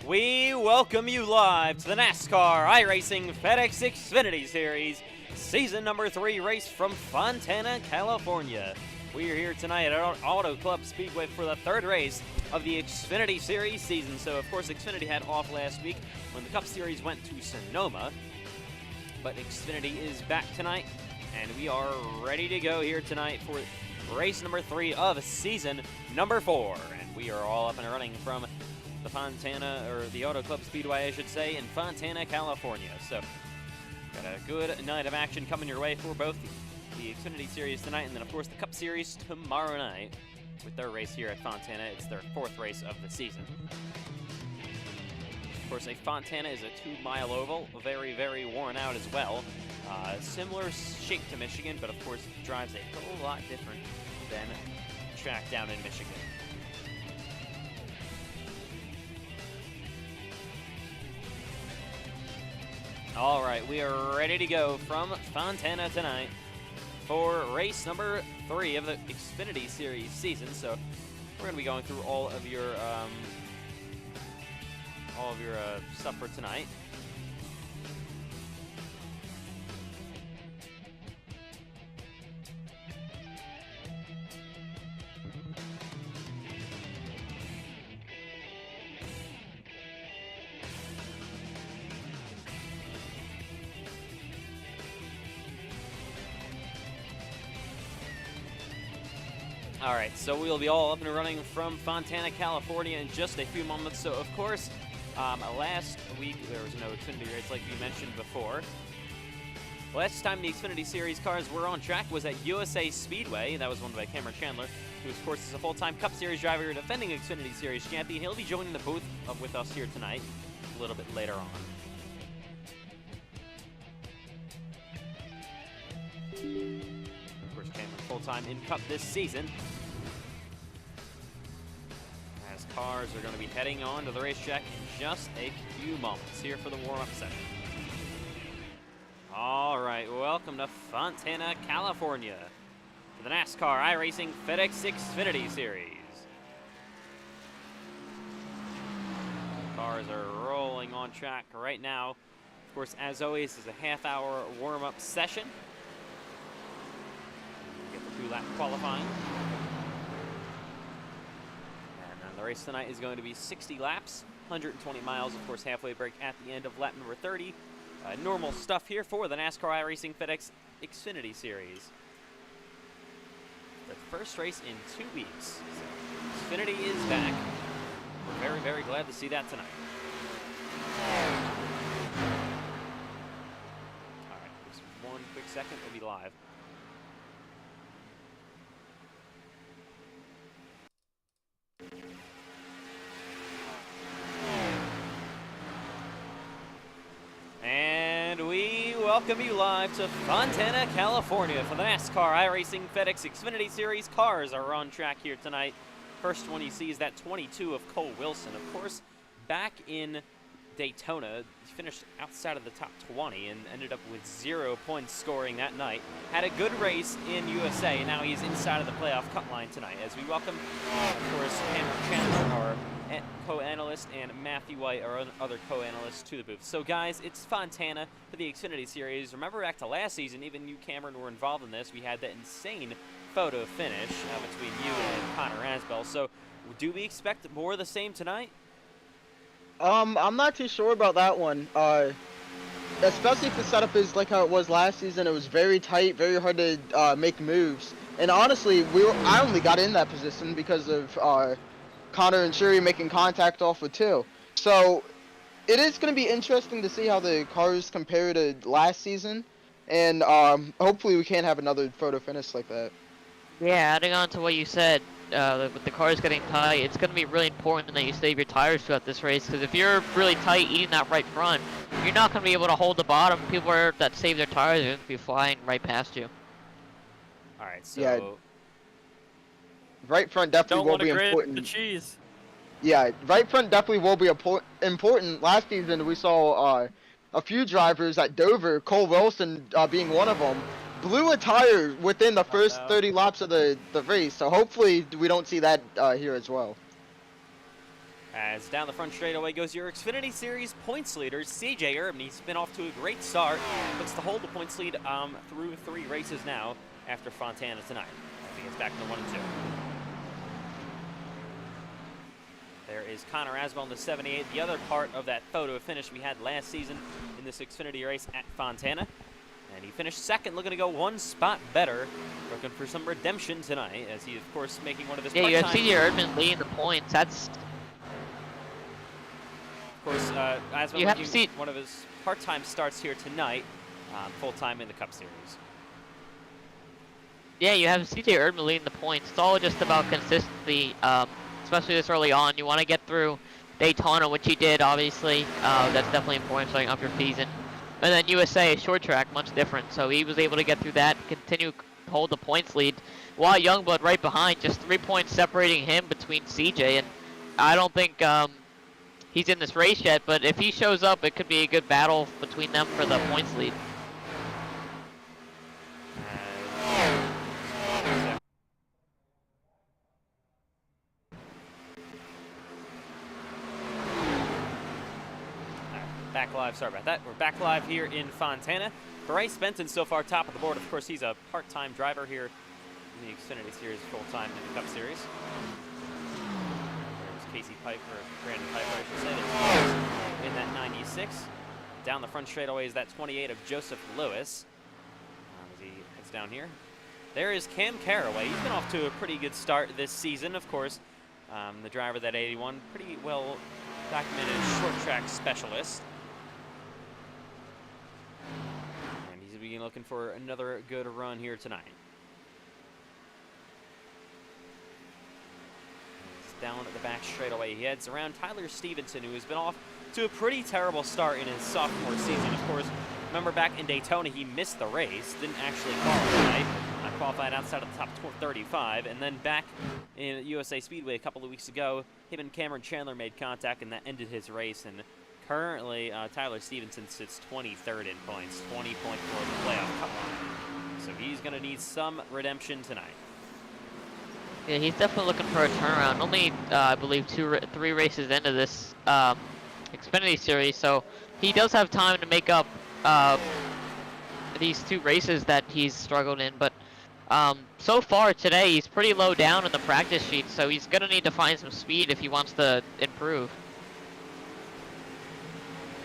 We welcome you live to the NASCAR iRacing FedEx Xfinity Series, Season number 3 race from Fontana, California. We are here tonight at Auto Club Speedway for the third race of the Xfinity Series season. So, of course, Xfinity had off last week when the Cup Series went to Sonoma. But Xfinity is back tonight, and we are ready to go here tonight for race number 3 of season number 4. And we are all up and running from the Fontana, or the Auto Club Speedway, I should say, in Fontana, California. So, got a good night of action coming your way for both the Xfinity Series tonight, and then, of course, the Cup Series tomorrow night with their race here at Fontana. It's their 4th race of the season. Of course, a Fontana is a 2-mile oval, very, very worn out as well. Similar shape to Michigan, but, of course, drives a whole lot different than track down in Michigan. All right, we are ready to go from Fontana tonight for race number 3 of the Xfinity Series season. So we're going to be going through all of your stuff for tonight. All right, so we'll be all up and running from Fontana, California in just a few moments. So, of course, last week there was no Xfinity race like we mentioned before. Last time the Xfinity Series cars were on track was at USA Speedway. That was won by Cameron Chandler, who, of course, is a full-time Cup Series driver, defending Xfinity Series champion. He'll be joining the booth with us here tonight a little bit later on. Of course, Cameron full-time in Cup this season. As cars are going to be heading on to the racetrack in just a few moments here for the warm-up session. All right, welcome to Fontana, California, for the NASCAR iRacing FedEx Xfinity Series. Cars are rolling on track right now. Of course, as always, is a half-hour warm-up session. Get the 2-lap qualifying. And then the race tonight is going to be 60 laps, 120 miles, of course, halfway break at the end of lap number 30. Normal stuff here for the NASCAR iRacing FedEx Xfinity Series. The first race in 2 weeks. So Xfinity is back. We're very, very glad to see that tonight. All right, just 1 quick second, we'll be live. And we welcome you live to Fontana, California for the NASCAR iRacing FedEx Xfinity Series. Cars are on track here tonight. First one you see is that 22 of Cole Wilson. Of course, back in Daytona, he finished outside of the top 20 and ended up with 0 points scoring that night. Had a good race in USA, and now he's inside of the playoff cut line tonight as we welcome, of course, Cameron Chandler, our co-analyst, and Matthew White, our other co-analyst, to the booth. So, guys, it's Fontana for the Xfinity Series. Remember back to last season, even you, Cameron, were involved in this. We had that insane photo finish between you and Connor Asbell. So, do we expect more of the same tonight? I'm not too sure about that one. Especially if the setup is like how it was last season. It was very tight, very hard to make moves. And honestly, I only got in that position because of Connor and Shuri making contact off with 2. So it is going to be interesting to see how the cars compare to last season. And hopefully we can't have another photo finish like that. Yeah, adding on to what you said, with the cars getting tight, it's going to be really important that you save your tires throughout this race, because if you're really tight eating that right front, you're not going to be able to hold the bottom. People that save their tires are going to be flying right past you. All right, so... Yeah. Right front definitely will be important. The cheese. Yeah, right front definitely will be important. Last season we saw a few drivers at Dover, Cole Wilson being one of them, blew a tire within the first 30 laps of the race. So hopefully we don't see that here as well. As down the front straightaway goes your Xfinity Series points leader, CJ Urban. He's been off to a great start. Looks to hold the points lead through 3 races now after Fontana tonight. As he gets back to 1 and 2. There is Connor Aswell in the 78, the other part of that photo finish we had last season in this Xfinity race at Fontana. And he finished second, looking to go 1 spot better, looking for some redemption tonight, as he, of course, making one of his part-time... Yeah, you have CJ Urban leading the points. That's... Of course, Aswell making one of his part-time starts here tonight, full-time in the Cup Series. Yeah, you have CJ Urban leading the points. It's all just about consistency, especially this early on. You want to get through Daytona, which he did, obviously. That's definitely important, starting off your season. And then USA, short track, much different. So he was able to get through that, continue to hold the points lead, while Youngblood right behind, just 3 points separating him between CJ. And I don't think he's in this race yet, but if he shows up, it could be a good battle between them for the points lead. Back live, sorry about that. We're back live here in Fontana. Bryce Benton so far top of the board. Of course, he's a part-time driver here in the Xfinity Series, full-time in the Cup Series. There's Casey Piper, Brandon Piper, I should say, in that 96. Down the front straightaway is that 28 of Joseph Lewis. As he heads down here. There is Cam Caraway. He's been off to a pretty good start this season, of course. The driver of that 81, pretty well documented short track specialist. And he's looking for another good run here tonight. He's down at the back straightaway. He heads around Tyler Stevenson, who has been off to a pretty terrible start in his sophomore season. Of course, remember back in Daytona, he missed the race, didn't actually qualify. Qualified outside of the top 35, and then back in USA Speedway a couple of weeks ago, him and Cameron Chandler made contact, and that ended his race. And currently, Tyler Stevenson sits 23rd in points, 20 points for the playoff cup line. So he's going to need some redemption tonight. Yeah, he's definitely looking for a turnaround. Only, I believe, 3 races into this Xfinity Series, so he does have time to make up these 2 races that he's struggled in, but so far today, he's pretty low down in the practice sheet, so he's going to need to find some speed if he wants to improve.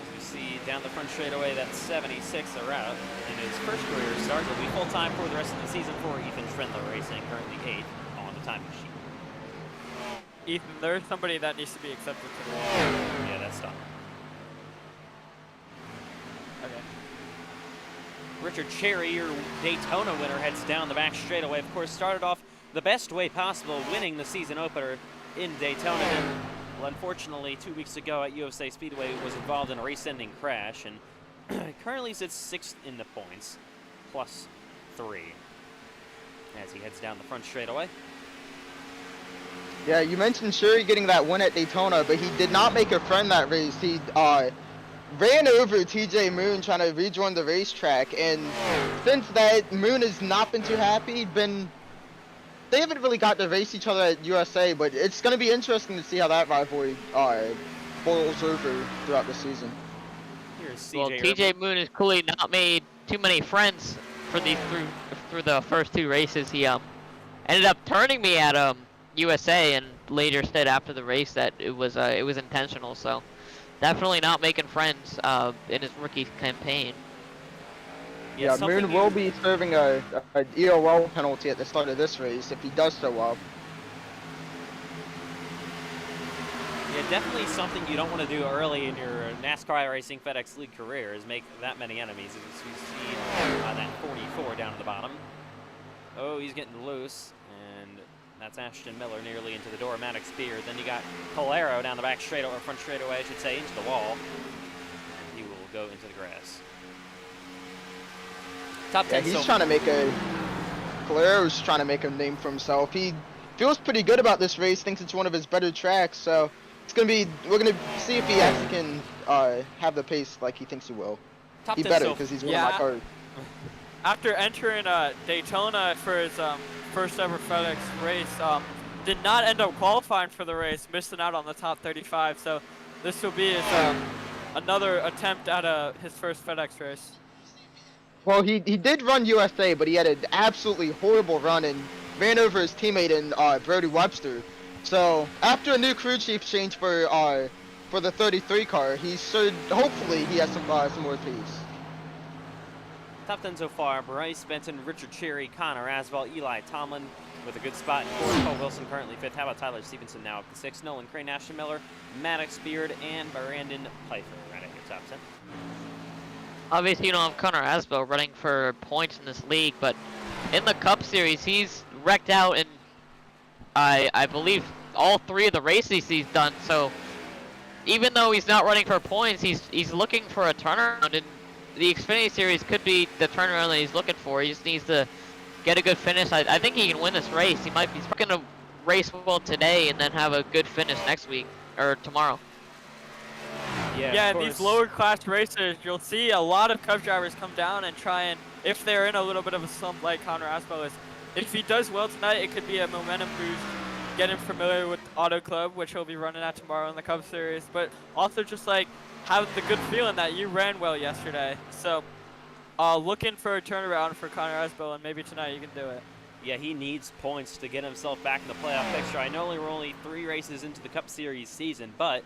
As we see down the front straightaway, that 76 are out in his first career start. He'll be full-time for the rest of the season for Ethan Schwindler Racing, currently 8th on the timing sheet. Ethan, there's somebody that needs to be accepted to the wall. Yeah, that's done. Okay. Richard Cherry, your Daytona winner, heads down the back straightaway. Of course, started off the best way possible, winning the season opener in Daytona. Then, well, unfortunately, 2 weeks ago at USA Speedway, was involved in a race-ending crash, and currently sits 6th in the points, plus 3, as he heads down the front straightaway. Yeah, you mentioned Sherry getting that win at Daytona, but he did not make a friend that race. He ran over TJ Moon trying to rejoin the racetrack, and since that, Moon has not been too happy. They haven't really got to race each other at USA, but it's going to be interesting to see how that rivalry boils over throughout the season. Here's Well, TJ Moon has clearly not made too many friends for these through the first 2 races. He ended up turning me at USA, and later said after the race that it was intentional. So. Definitely not making friends in his rookie campaign. Yeah, Moon will be serving a EOL penalty at the start of this race if he does show up. Yeah, definitely something you don't want to do early in your NASCAR iRacing FedEx League career is make that many enemies. As you see that 44 down at the bottom. Oh, he's getting loose. And that's Ashton Miller nearly into the door of Maddox Beard. Then you got Polero down the back straightaway, or front straightaway, I should say, into the wall. And he will go into the grass. Top 10. Yeah, he's trying to make Polero's trying to make a name for himself. He feels pretty good about this race, thinks it's one of his better tracks, so we're gonna see if he actually can have the pace like he thinks he will. Top he 10 better, because he's one of my cars. After entering Daytona for his first ever FedEx race, did not end up qualifying for the race, missing out on the top 35. So this will be his, another attempt at his first FedEx race. Well, he did run USA, but he had an absolutely horrible run and ran over his teammate in Brody Webster. So after a new crew chief change for the 33 car, he should hopefully he has some more pace. Top 10 so far: Bryce Benton, Richard Cherry, Connor Asbell, Eli Tomlin with a good spot in fourth. Cole Wilson currently fifth. How about Tyler Stevenson now up to sixth? Nolan Crane, Ashton Miller, Maddox Beard, and Brandon Pfeiffer right at your top 10. Obviously, you don't have Connor Asbell running for points in this league, but in the Cup Series, he's wrecked out in, I believe, all 3 of the races he's done. So even though he's not running for points, he's looking for a turnaround, and the Xfinity Series could be the turnaround that he's looking for. He just needs to get a good finish. I think he can win this race. He's going to race well today and then have a good finish next week or tomorrow. Yeah, in these lower class races, you'll see a lot of Cup drivers come down and try and, if they're in a little bit of a slump like Connor Asbell is, if he does well tonight, it could be a momentum boost, get him familiar with Auto Club, which he'll be running at tomorrow in the Cup Series, but also just like have the good feeling that you ran well yesterday. So looking for a turnaround for Connor Asbell, and maybe tonight you can do it. Yeah, he needs points to get himself back in the playoff picture. I know we're only 3 races into the Cup Series season, but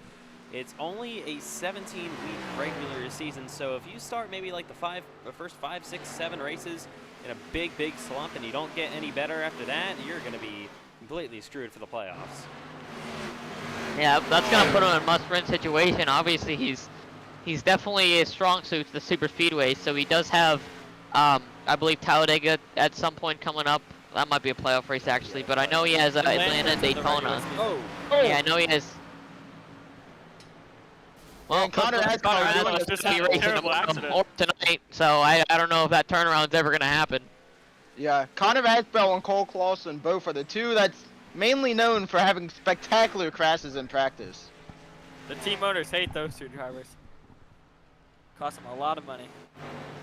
it's only a 17-week regular season, so if you start maybe like the first 5, 6, 7 races in a big slump and you don't get any better after that, you're going to be completely screwed for the playoffs. Yeah, that's going to put him in a must-win situation. Obviously, he's definitely a strong suit to the super speedway, so he does have, I believe, Talladega at some point coming up. That might be a playoff race, actually, but I know he has Atlanta and Daytona. Yeah, I know he has. Well, Connor Asbell just had a terrible accident tonight, so I don't know if that turnaround's ever going to happen. Yeah, Connor Asbell and Cole Clausen both are the 2 that's mainly known for having spectacular crashes in practice. The team owners hate those 2 drivers. Cost them a lot of money.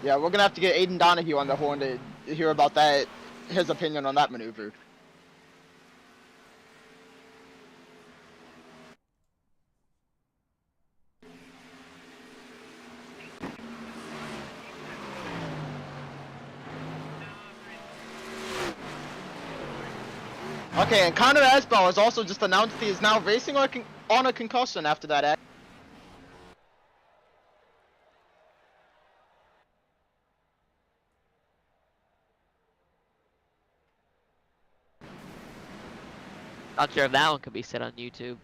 Yeah, we're gonna have to get Aiden Donahue on the horn to hear about that, his opinion on that maneuver. Okay, and Connor Asbell has also just announced he is now racing on a concussion after that accident. Not sure if that one could be set on YouTube.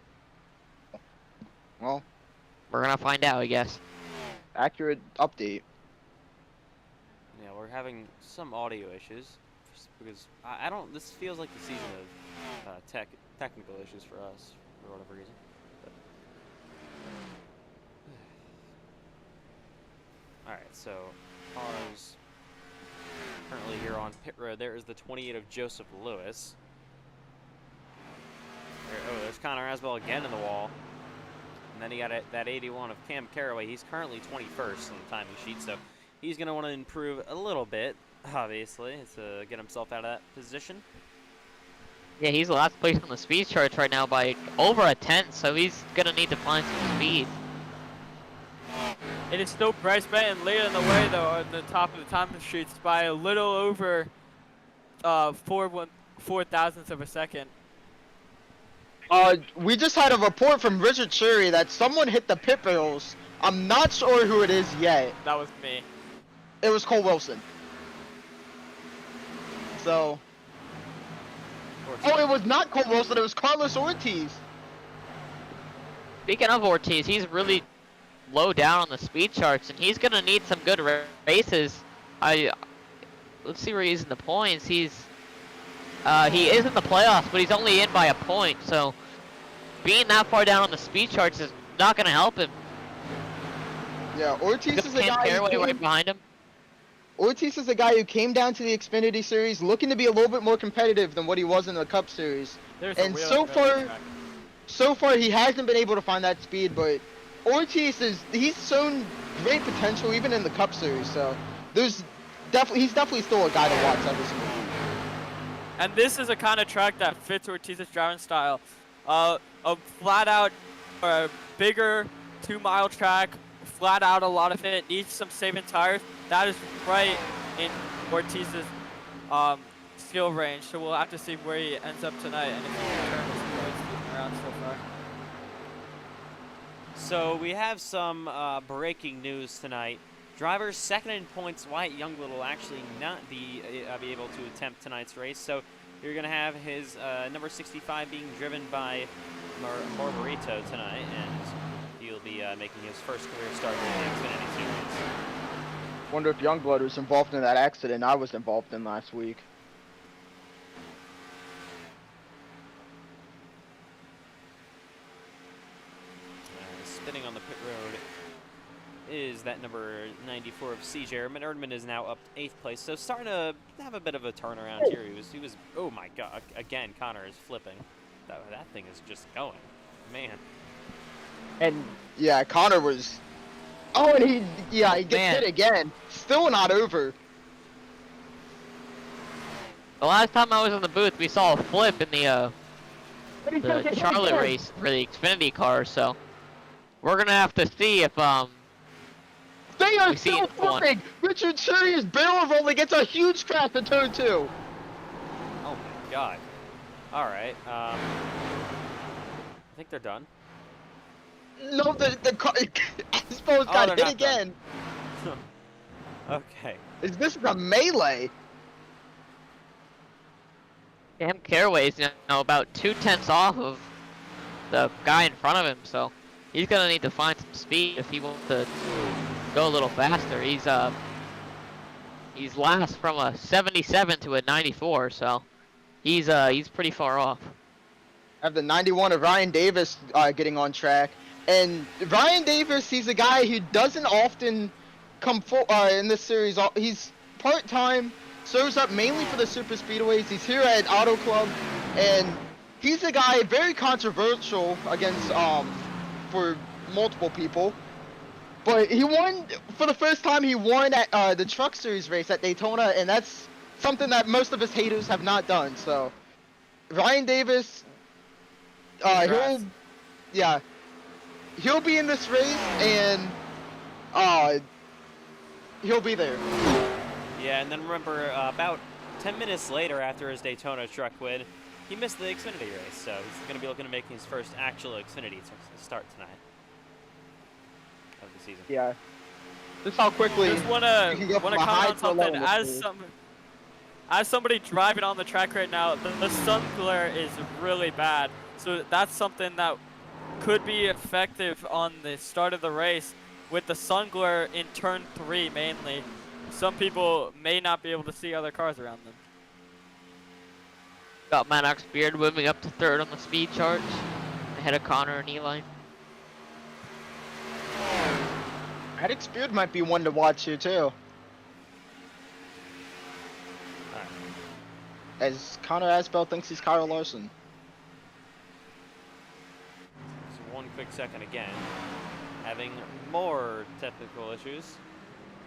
Well, We're gonna find out, I guess. accurate update. Yeah, we're having some audio issues just because I don't. This feels like the season of technical issues for us for whatever reason. But. All right, so cars currently here on pit road. There is the 28 of Joseph Lewis. There's Connor Asbell again in the wall. And then he got that 81 of Cam Caraway. He's currently 21st on the timing sheet, so he's going to want to improve a little bit, obviously, to get himself out of that position. Yeah, he's last place on the speed charts right now by over a 10, so he's going to need to find some speed. It is still Bryce Benton leading the way, though, on the top of the timing sheets by a little over 4 thousandths of a second. We just had a report from Richard Cherry that someone hit the pit bills. I'm not sure who it is yet. That was me. It was Cole Wilson. So. Oh, it was not Cole Wilson. It was Carlos Ortiz. Speaking of Ortiz, he's really low down on the speed charts, and he's going to need some good races. Let's see where he's in the points. He is in the playoffs, but he's only in by a point, so being that far down on the speed charts is not going to help him. Yeah, Ortiz is a guy right behind him. Ortiz is a guy who came down to the Xfinity Series looking to be a little bit more competitive than what he was in the Cup Series. And so far he hasn't been able to find that speed, but Ortiz he's shown great potential even in the Cup Series, so he's definitely still a guy to watch every single week. And this is a kind of track that fits Ortiz's driving style. A flat out, bigger 2-mile track, flat out a lot of it, needs some saving tires. That is right in Ortiz's skill range, so we'll have to see where he ends up tonight and if he can turn his points around so far. So we have some breaking news tonight. Drivers second in points, Wyatt Youngblood will actually not be able to attempt tonight's race. So you're going to have his number 65 being driven by Margarito tonight, and he'll be making his first career start in the Xfinity Series. Wonder if Youngblood was involved in that accident I was involved in last week. Spinning on the pit road is that number 94 of CJ. Erdman is now up to 8th place, so starting to have a bit of a turnaround here. He was oh my god, again Connor is flipping. That thing is just going, man. And yeah, Connor was, oh, and he gets hit again. Still not over. The last time I was in the booth, we saw a flip in the Charlotte race for the Xfinity car, so we're gonna have to see if they are still flipping. Richard Sirius barrel rolling gets a huge crash in turn 2. Oh my god. All right. I think they're done. No, the car. Aspo's got hit again. Okay. Is this a melee? Cam Caraway's about 2/10 off of the guy in front of him, so he's gonna need to find some speed if he wants to go a little faster. He's last from a 77 to a 94, so he's pretty far off. I have the 91 of Ryan Davis getting on track, and Ryan Davis, he's a guy who doesn't often come in this series. He's part-time, shows up mainly for the super speedways. He's here at Auto Club, and he's a guy very controversial against for multiple people. But he won for the first time. He won at the Truck Series race at Daytona, and that's something that most of his haters have not done. So Ryan Davis, he'll be in this race, and he'll be there. Yeah, and then remember, about 10 minutes later after his Daytona truck win, he missed the Xfinity race, so he's going to be looking to make his first actual Xfinity start tonight of the season. Yeah. Just how quickly. Just wanna comment on something. As somebody driving on the track right now, the sun glare is really bad. So that's something that could be effective on the start of the race with the sun glare in turn 3 mainly. Some people may not be able to see other cars around them. Got Maddox Beard moving up to 3rd on the speed charts, ahead of Connor and Eli. Maddox Beard might be one to watch here too. As Connor Asbell thinks he's Kyle Larson. So one quick second again. Having more technical issues.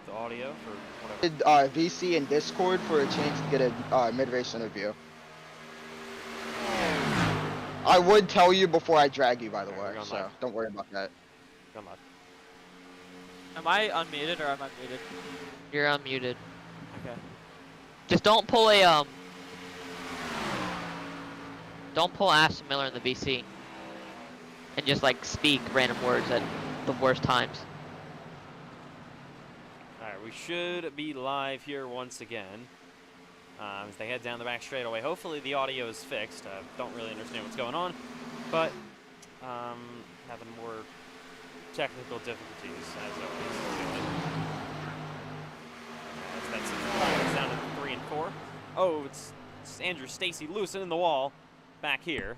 The audio for whatever. VC and Discord for a chance to get a mid-race interview. I would tell you before I drag you, by the way, so live. Don't worry about that. Come on. Am I unmuted or am I muted? You're unmuted. Okay. Just don't pull Aston Miller in the VC. And just like speak random words at the worst times. Alright, we should be live here once again. As they head down the back straightaway. Hopefully the audio is fixed. Don't really understand what's going on, but having more technical difficulties as always. That's 65. It's down to 3 and 4. Oh, it's Andrew Stacy Lewison in the wall back here.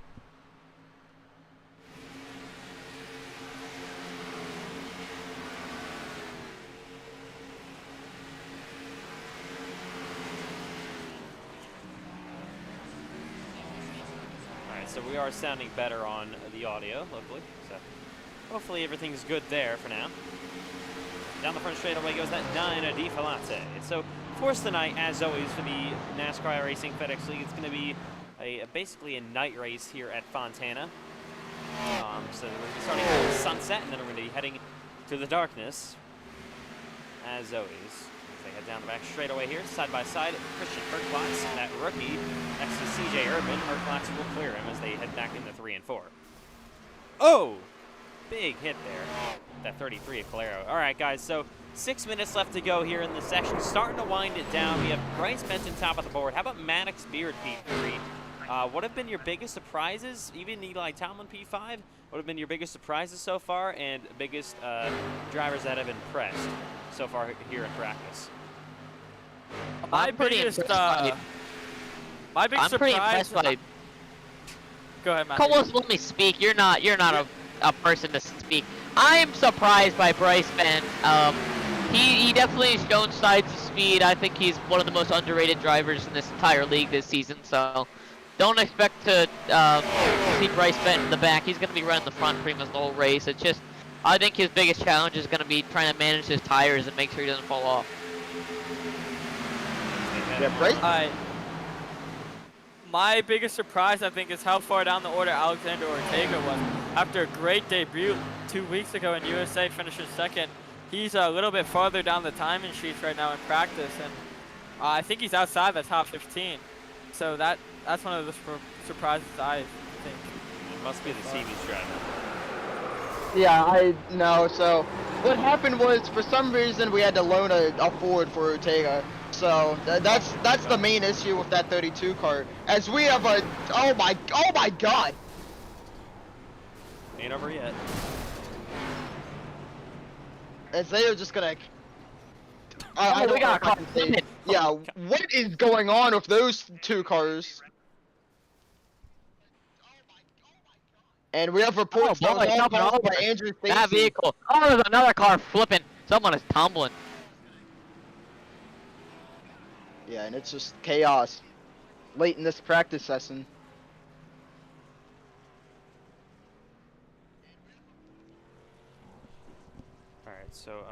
So we are sounding better on the audio, luckily. So hopefully everything's good there for now. Down the front straightaway goes that 9 Di Falate. So course, tonight, as always, for the NASCAR iRacing FedEx League, it's going to be basically a night race here at Fontana. So we're going to be starting at sunset, and then we're going to be heading to the darkness, as always. As they head down the back straightaway here, side by side, Christian Herklotz, that rookie, next to CJ Urban. Herklotz will clear him as they head back into 3 and 4. Oh! Big hit there. That 33 of Calero. All right, guys, so 6 minutes left to go here in the section. Starting to wind it down. We have Bryce Benton top of the board. How about Maddox Beard P3? What have been your biggest surprises? Even Eli Tomlin P5? What have been your biggest surprises so far and biggest drivers that have impressed so far here in practice? My biggest surprise. Pretty impressed by. Go ahead, Matthew. Carlos, let me speak. You're not a person to speak. I'm surprised by Bryce Benton. He definitely has shown signs of speed. I think he's one of the most underrated drivers in this entire league this season. So don't expect to see Bryce Benton in the back. He's going to be running the front pretty much the whole race. It's just, I think his biggest challenge is going to be trying to manage his tires and make sure he doesn't fall off. Yeah, Bryce. My biggest surprise, I think, is how far down the order Alexander Ortega was. After a great debut 2 weeks ago in USA, finishing second, he's a little bit farther down the timing sheets right now in practice, and I think he's outside the top 15. So that's one of the surprises I think. It must be the CV's driving. Yeah, I know. So what happened was, for some reason, we had to loan a Ford for Ortega. So that's the main issue with that 32 car. As we have a oh my god. Ain't over yet. As they are just gonna. We got a car. Yeah, what is going on with those two cars? And we have reports Oh boy, that was all jumping caused by over Andrew that Stacy. vehicle. Oh, there's another car flipping. Someone is tumbling. Yeah, and it's just chaos late in this practice session. All right, so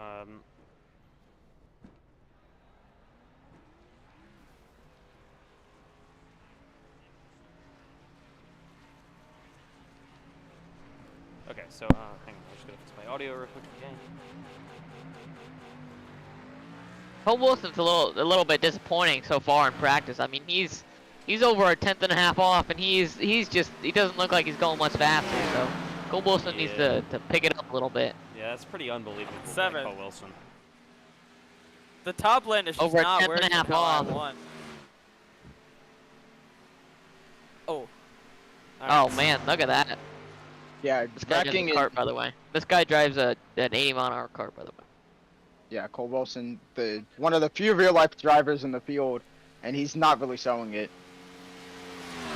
okay, so hang on, I'm just gonna fix my audio real quick again. Cole Wilson's a little bit disappointing so far in practice. I mean, he's over a tenth and a half off, and he doesn't look like he's going much faster. So Cole Wilson needs to pick it up a little bit. Yeah, that's pretty unbelievable. Seven. By Cole Wilson. The top lane is just Over a not tenth and a working half until off. I1. Oh. Oh man, look at that. Yeah, This guy drives a cart, by the way. This guy drives an 80-mile-an-hour cart, by the way. Yeah, Cole Wilson, one of the few real-life drivers in the field, and he's not really showing it.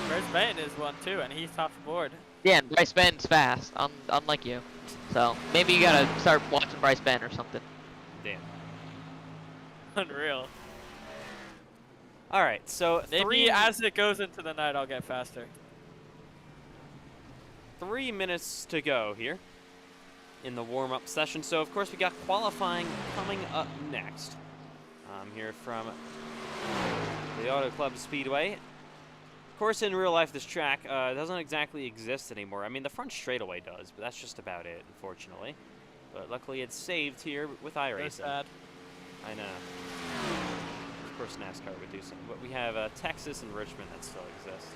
Bryce Benton is one too, and he's top of the board. Yeah, and Bryce Benton's fast, unlike you. So maybe you gotta start watching Bryce Benton or something. Damn. Unreal. All right, so Maybe as it goes into the night, I'll get faster. 3 minutes to go here in the warm-up session. So, of course, we got qualifying coming up next. Here from the Auto Club Speedway. Of course, in real life, this track doesn't exactly exist anymore. I mean, the front straightaway does, but that's just about it, unfortunately. But luckily, it's saved here with iRacing. Sad. I know. Of course, NASCAR would do something. But we have Texas and Richmond that still exist.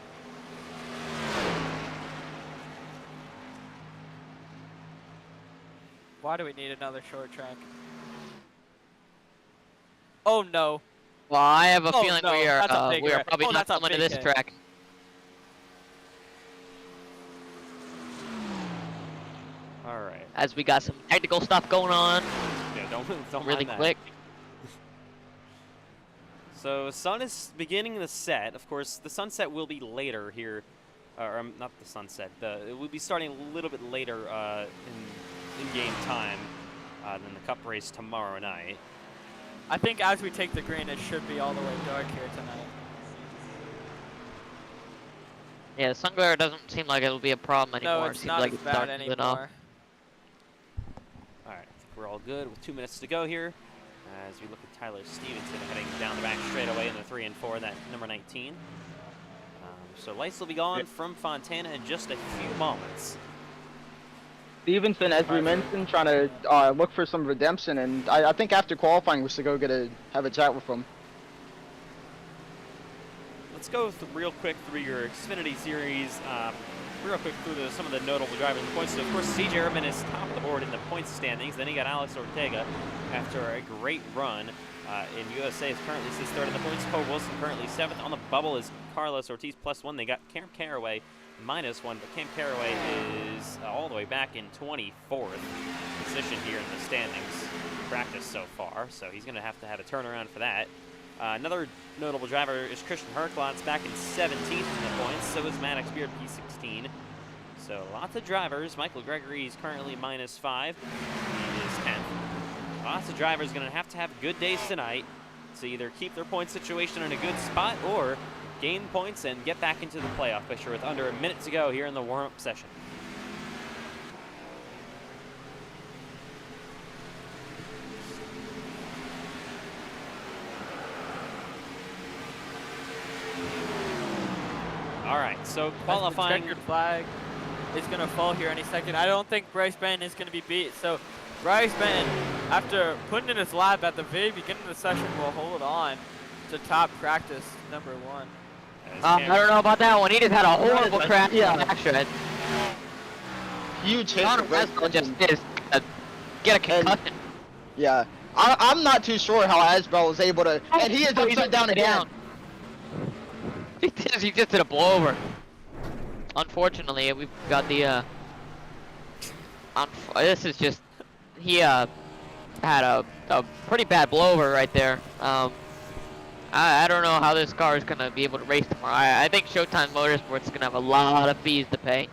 Why do we need another short track? Oh no. Well, I have a Oh, feeling no, we are that's a big wreck. probably Oh, not that's a coming to big this hit. track. All right. As we got some technical stuff going on. Yeah, don't Really mind that. quick. So sun is beginning to set. Of course, the sunset will be later here, or not the sunset. It will be starting a little bit later in game time than the Cup race tomorrow night. I think as we take the green, it should be all the way dark here tonight. Yeah, the sun glare doesn't seem like it'll be a problem anymore. No, It it's seems not like as it's bad starting to enough. anymore. All right, I think we're all good with 2 minutes to go here. As we look at Tyler Stevenson heading down the back straightaway in the 3 and 4, that number 19. So lights will be gone from Fontana in just a few moments. Stevenson, as we mentioned, trying to look for some redemption, and I think after qualifying we should go have a chat with him. Let's go real quick through your Xfinity series, real quick through some of the notable drivers and points. So of course, CJ Ehrman is top of the board in the points standings. Then you got Alex Ortega after a great run in USA. Is currently sits third in the points. Cole Wilson currently 7th. On the bubble is Carlos Ortiz +1. They got Cam Carraway -1, but Cam Carraway is all the way back in 24th position here in the standings practice so far. So he's going to have a turnaround for that. Another notable driver is Christian Herklotz back in 17th in the points. So is Maddox Beard P16. So lots of drivers. Michael Gregory is currently -5. He is 10th. Lots of drivers going to have good days tonight to either keep their point situation in a good spot or gain points and get back into the playoff picture with under a minute to go here in the warm-up session. All right, so qualifying. The checkered flag is going to fall here any second. I don't think Bryce Benton is going to be beat. So Bryce Benton, after putting in his lap at the very beginning of the session, will hold on to top practice #1. I don't know about that one. He just had a horrible crash on the backstretch. Huge hit. Just get a concussion. Yeah. I'm not too sure how Asbel was able to, and he is upside down again. He just did a blowover. Unfortunately, we've got the this is just he had a pretty bad blowover right there. I don't know how this car is gonna be able to race tomorrow. I think Showtime Motorsports is gonna have a lot of fees to pay.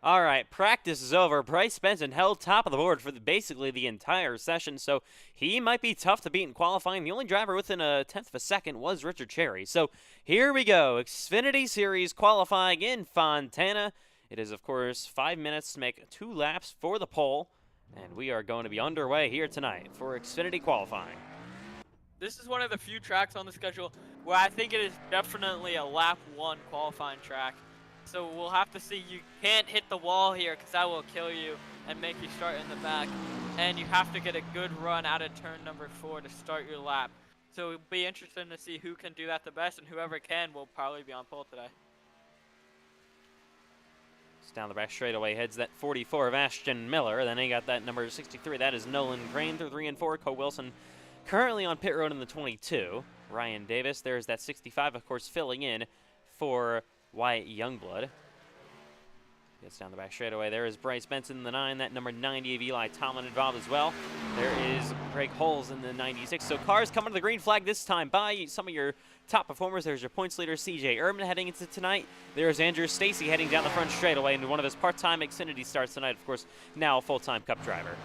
All right, practice is over. Bryce Benton held top of the board for basically the entire session, so he might be tough to beat in qualifying. The only driver within a tenth of a second was Richard Cherry. So here we go, Xfinity Series qualifying in Fontana. It is, of course, 5 minutes to make 2 laps for the pole, and we are going to be underway here tonight for Xfinity qualifying. This is one of the few tracks on the schedule where I think it is definitely a lap 1 qualifying track. So we'll have to see. You can't hit the wall here because that will kill you and make you start in the back. And you have to get a good run out of turn #4 to start your lap. So it'll be interesting to see who can do that the best, and whoever can will probably be on pole today. Just down the back straightaway heads that 44 of Ashton Miller. Then he got that number 63. That is Nolan Crane through 3 and 4. Cole Wilson currently on pit road in the 22. Ryan Davis, there's that 65, of course, filling in for Wyatt Youngblood. Gets down the back straightaway. There is Bryce Benson in the 9. That number 90 of Eli Tomlin involved as well. There is Greg Holes in the 96. So cars coming to the green flag this time by some of your top performers. There's your points leader, CJ Ehrman, heading into tonight. There's Andrew Stacy heading down the front straightaway into one of his part-time Xfinity starts tonight. Of course, now a full-time Cup driver.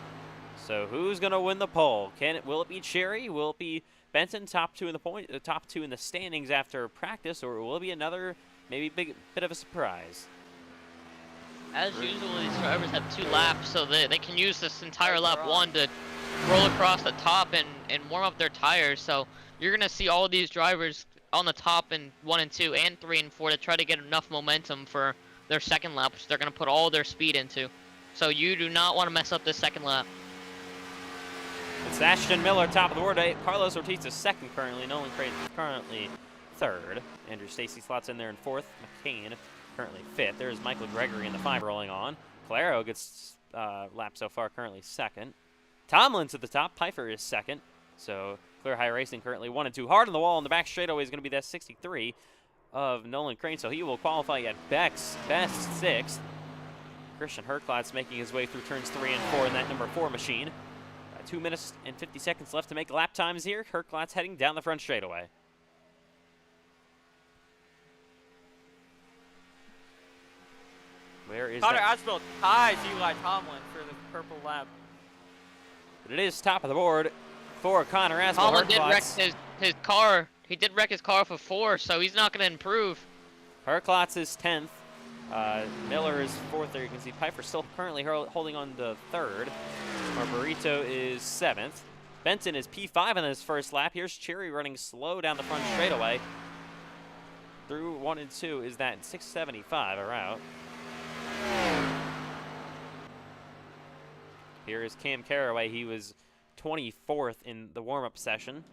So who's going to win the pole? Will it be Cherry? Will it be Benson, top 2 in the top 2 in the standings after practice, or will it be another maybe bit of a surprise? As usual, these drivers have 2 laps, so they can use this entire lap 1 to roll across the top and warm up their tires. So you're going to see all of these drivers on the top in 1 and 2 and 3 and 4 to try to get enough momentum for their second lap, which they're going to put all their speed into. So you do not want to mess up this second lap. It's Ashton Miller, top of the board. Carlos Ortiz is second currently. Nolan Crane currently third. Andrew Stacy slots in there in fourth. McCain currently fifth. There's Michael Gregory in the 5 rolling on. Calero gets lapped so far, currently second. Tomlin's at the top. Pfeiffer is second. So Clear High Racing currently 1 and 2. Hard on the wall in the back straightaway is going to be that 63 of Nolan Crane. So he will qualify at best 6th. Christian Herklotz making his way through turns 3 and 4 in that number 4 machine. 2 minutes and 50 seconds left to make lap times here. Herklotz heading down the front straightaway. Where is Connor that? Asbel ties Eli Tomlin for the purple lap. But it is top of the board for Connor Asbel. Tomlin did wreck his car. He did wreck his car for 4, so he's not going to improve. Herklotz is 10th. Miller is 4th there. You can see Pfeiffer still currently holding on to 3rd. Margarito is 7th. Benson is P5 in his first lap. Here's Cherry running slow down the front straightaway. Through 1 and 2 is that 675 are out. Here is Cam Caraway. He was 24th in the warm-up session.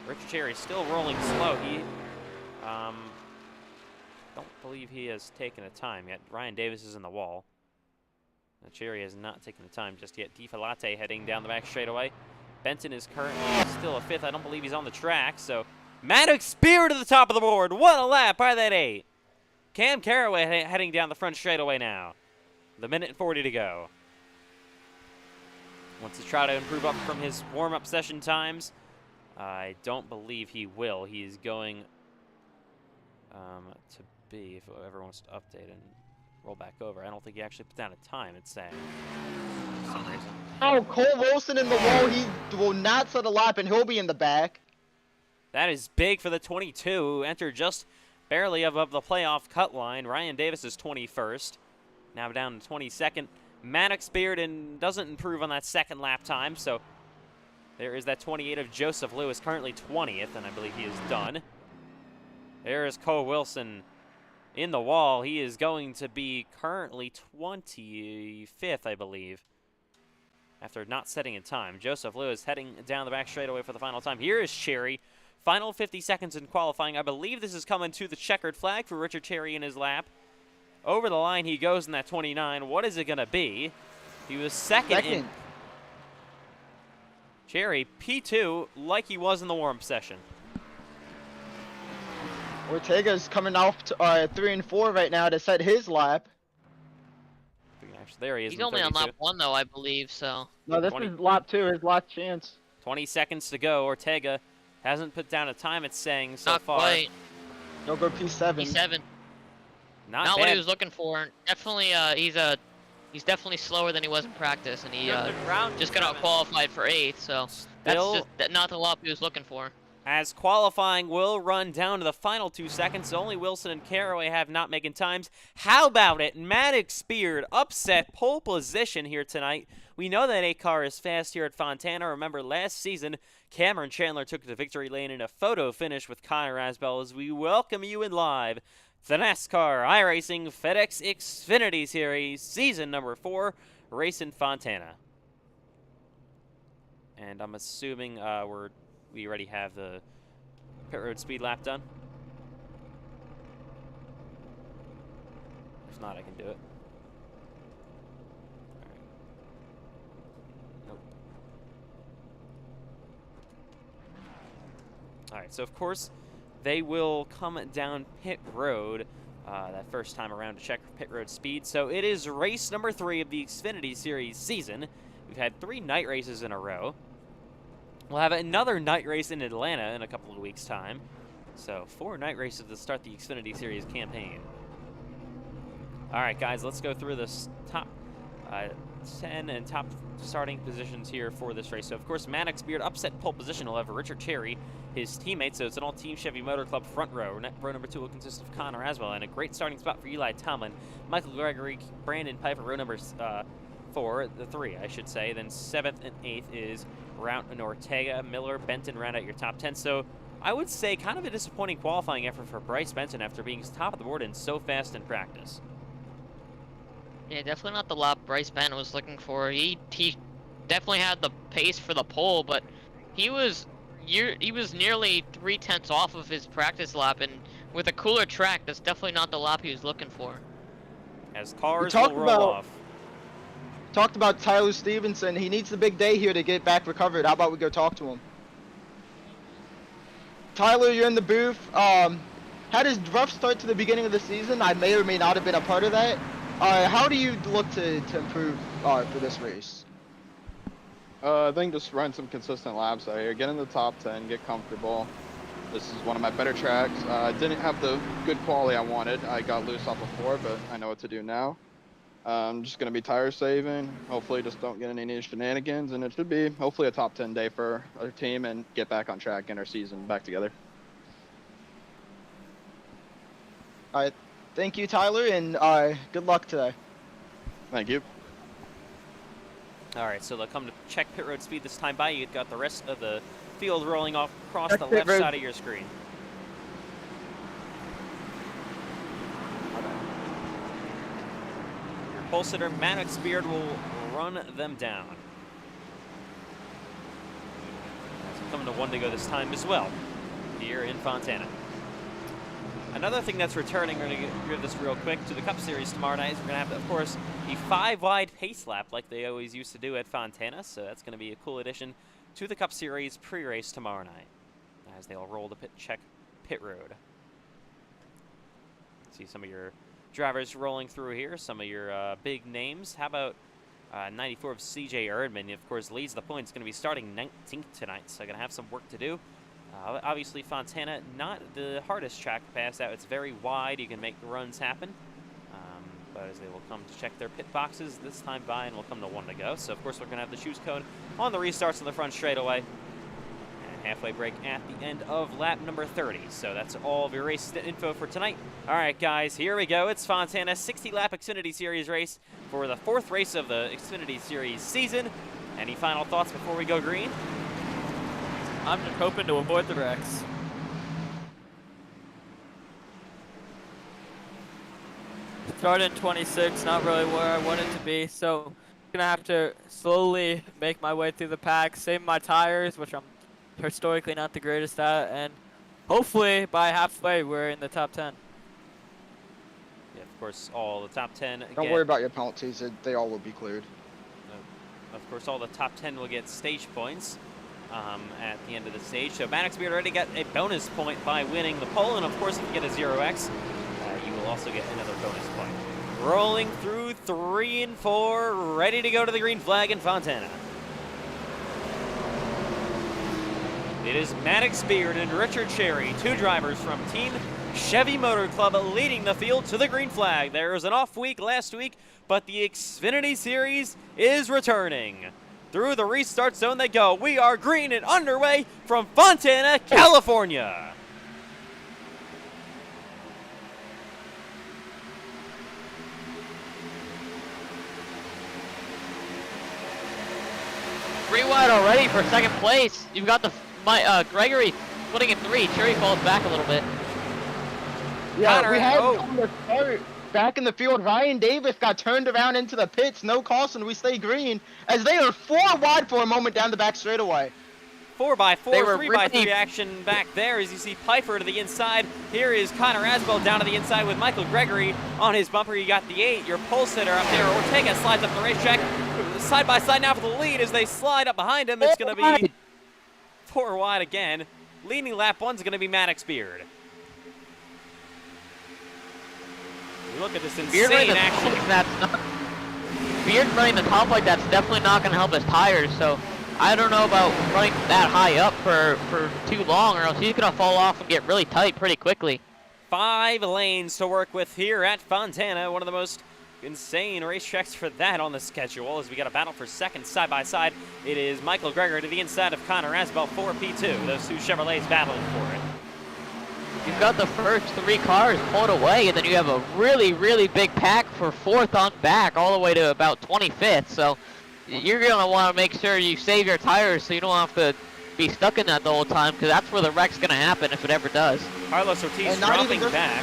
Richard Cherry still rolling slow. He don't believe he has taken a time yet. Ryan Davis is in the wall. Cherry has not taken the time just yet. DeFilate heading down the back straightaway. Benton is currently still a 5th. I don't believe he's on the track, so Maddox Spear to the top of the board. What a lap by that 8. Cam Caraway heading down the front straightaway now. The minute and 40 to go. Wants to try to improve up from his warm-up session times. I don't believe he will. He is going to be, if whoever wants to update and roll back over. I don't think he actually put down a time, it's saying. For some reason. Oh, Cole Wilson in the wall. He will not set a lap, and he'll be in the back. That is big for the 22, who entered just barely above the playoff cut line. Ryan Davis is 21st. Now down to 22nd. Maddox Bearden doesn't improve on that second lap time, so there is that 28 of Joseph Lewis, currently 20th, and I believe he is done. There is Cole Wilson in the wall. He is going to be currently 25th, I believe, after not setting a time. Joseph Lewis heading down the back straightaway for the final time. Here is Cherry. Final 50 seconds in qualifying. I believe this is coming to the checkered flag for Richard Cherry in his lap. Over the line he goes in that 29. What is it going to be? He was second in. Cherry, P2, like he was in the warm-up session. Ortega's coming off to, 3 and 4 right now to set his lap. There he is. He's only on lap 1, though, I believe, so. No, this is lap 2, his last chance. 20 seconds to go. Ortega hasn't put down a time, it's saying, so Not far. Quite. He'll go P7. P7. Not Not bad. what he was looking for. Definitely, he's definitely slower than he was in practice, and he just got out qualified for 8th, so Still, that's just not the lap he was looking for. as qualifying will run down to the final 2 seconds, only Wilson and Caraway have not making times. How about it? Maddox Speared upset pole position here tonight. We know that 8 car is fast here at Fontana. Remember, last season, Cameron Chandler took the victory lane in a photo finish with Connor Asbell as we welcome you in live to the NASCAR iRacing FedEx Xfinity Series, Season number 4, race in Fontana. And I'm assuming we already have the pit road speed lap done. If not, I can do it. All right. Nope. All right, so of course, they will come down pit road that first time around to check pit road speed. So it is race number 3 of the Xfinity Series season. We've had 3 night races in a row. We'll have another night race in Atlanta in a couple of weeks' time. So 4 night races to start the Xfinity Series campaign. All right, guys, let's go through this top 10 and top starting positions here for this race. So, of course, Maddox Beard upset pole position. Will have Richard Cherry, his teammate. So it's an all-team Chevy Motor Club front row. Row number 2 will consist of Connor Aswell, and a great starting spot for Eli Tomlin, Michael Gregory, Brandon Piper. Row number 3, I should say. Then 7th and 8th is Rount and Ortega, Miller, Benton round out your top 10. So I would say kind of a disappointing qualifying effort for Bryce Benton after being top of the board and so fast in practice. Yeah, definitely not the lap Bryce Benton was looking for. He definitely had the pace for the pole, but he was nearly 3/10 off of his practice lap, and with a cooler track, that's definitely not the lap he was looking for. As cars will roll off. Talked about Tyler Stevenson. He needs the big day here to get back recovered. How about we go talk to him? Tyler, you're in the booth. Had a rough start to the beginning of the season. I may or may not have been a part of that. How do you look to improve for this race? I think just run some consistent laps out here, get in the top 10, get comfortable. This is one of my better tracks. I didn't have the good quality I wanted. I got loose off before, but I know what to do now. I'm just going to be tire saving. Hopefully just don't get any shenanigans, and it should be hopefully a top 10 day for our team and get back on track and our season back together. All right. Thank you, Tyler, and good luck today. Thank you. All right, so they'll come to check pit road speed this time by. You got the rest of the field rolling off across Check the pit left road. side of your screen. Your pole sitter, Maddox Beard, will run them down. So coming to 1 to go this time as well, here in Fontana. Another thing that's returning, we're going to get rid of this real quick, to the Cup Series tomorrow night is we're going to have, of course, the 5-wide pace lap like they always used to do at Fontana. So that's going to be a cool addition to the Cup Series pre-race tomorrow night as they'll roll the check pit road. See some of your drivers rolling through here, some of your big names. How about 94 of CJ Erdman, of course, leads the points, going to be starting 19th tonight, so going to have some work to do. Obviously, Fontana, not the hardest track to pass out. It's very wide. You can make runs happen. But as they will come to check their pit boxes this time by, and we'll come to 1 to go. So, of course, we're going to have the shoes code on the restarts in the front straightaway. And halfway break at the end of lap number 30. So that's all of your race info for tonight. All right, guys, here we go. It's Fontana 60-lap Xfinity Series race for the 4th race of the Xfinity Series season. Any final thoughts before we go green? I'm just hoping to avoid the wrecks. Started in 26, not really where I wanted to be, so gonna have to slowly make my way through the pack, save my tires, which I'm historically not the greatest at, and hopefully by halfway we're in the top 10. Yeah, of course, all the top 10 Don't worry about your penalties. They all will be cleared. Of course, all the top 10 will get stage points at the end of the stage. So Maddox Beard already got a bonus point by winning the pole, and of course, if you get a 0x, you will also get another bonus point. Rolling through 3 and 4, ready to go to the green flag in Fontana. It is Maddox Beard and Richard Cherry, 2 drivers from Team Chevy Motor Club, leading the field to the green flag. There was an off week last week, but the Xfinity Series is returning. Through the restart zone they go. We are green and underway from Fontana, California. Three wide already for second place. You've got the Gregory splitting in 3. Cherry falls back a little bit. Yeah, Connor, we had on the start back in the field. Ryan Davis got turned around into the pits, no caution. We stay green as they are 4 wide for a moment down the back straightaway. 4x4, They were 3x3 really- action back there as you see Pfeiffer to the inside. Here is Connor Asbell down to the inside with Michael Gregory on his bumper. You got the 8, your pole sitter up there. Ortega slides up the racetrack. Side by side now for the lead as they slide up behind him. It's going to be 4 wide again. Leading lap 1 is going to be Maddox Beard. We look at this Beard running insane the action. top like that's not, Beard running the top like that's definitely not going to help his tires. So I don't know about running that high up for too long, or else he's going to fall off and get really tight pretty quickly. 5 lanes to work with here at Fontana, one of the most insane racetracks for that on the schedule as we got a battle for second side by side. It is Michael Gregory to the inside of Connor Asbell for P2. Those 2 Chevrolets battling for it. You've got the first 3 cars pulled away, and then you have a really, really big pack for 4th on back all the way to about 25th. So you're going to want to make sure you save your tires so you don't have to be stuck in that the whole time, because that's where the wreck's going to happen if it ever does. Carlos Ortiz And not dropping even just- back.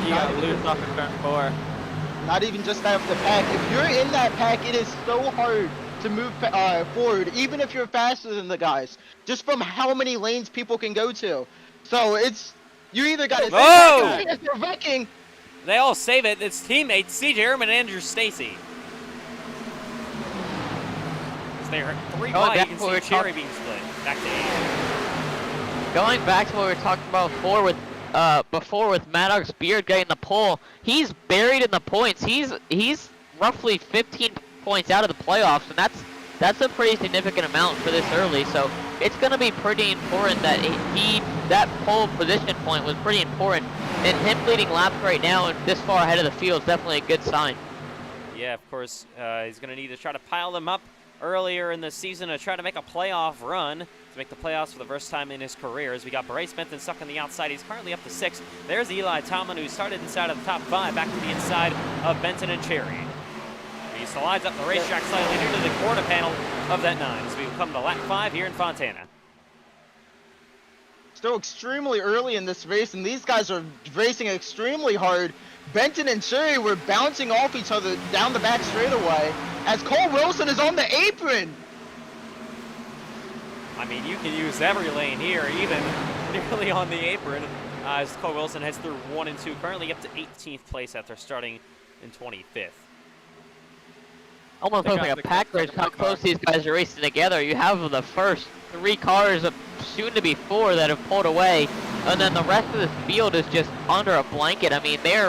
You gotta lose off in turn 4. Not even just that of the pack. If you're in that pack, it is so hard to move forward, even if you're faster than the guys, just from how many lanes people can go to. So it's, you either got to Whoa! if you're wrecking. They all save it. It's teammates CJ Ehrman and Andrew Stacy. They're 3 Going wide. You back can to what we see were Cherry being split. Back to 8. Going back to what we were talking about before with Maddox Beard getting the pole, he's buried in the points. He's roughly 15 points out of the playoffs, and that's a pretty significant amount for this early. So it's going to be pretty important that that pole position point was pretty important, and him leading laps right now and this far ahead of the field is definitely a good sign. Yeah, of course, he's going to need to try to pile them up earlier in the season to try to make a playoff run, to make the playoffs for the first time in his career. As we got Bryce Benton stuck on the outside. He's currently up to 6. There's Eli Tomlin, who started inside of the top 5, back to the inside of Benton and Cherry. He slides up the racetrack slightly into the quarter panel of that 9. So we will come to lap 5 here in Fontana. Still extremely early in this race, and these guys are racing extremely hard. Benton and Sherry were bouncing off each other down the back straightaway as Cole Wilson is on the apron. I mean, you can use every lane here, even nearly on the apron, as Cole Wilson heads through 1 and 2, currently up to 18th place after starting in 25th. Almost looks like a pack race, how close these guys are racing together. You have the first 3 cars, soon to be 4, that have pulled away, and then the rest of the field is just under a blanket. I mean, they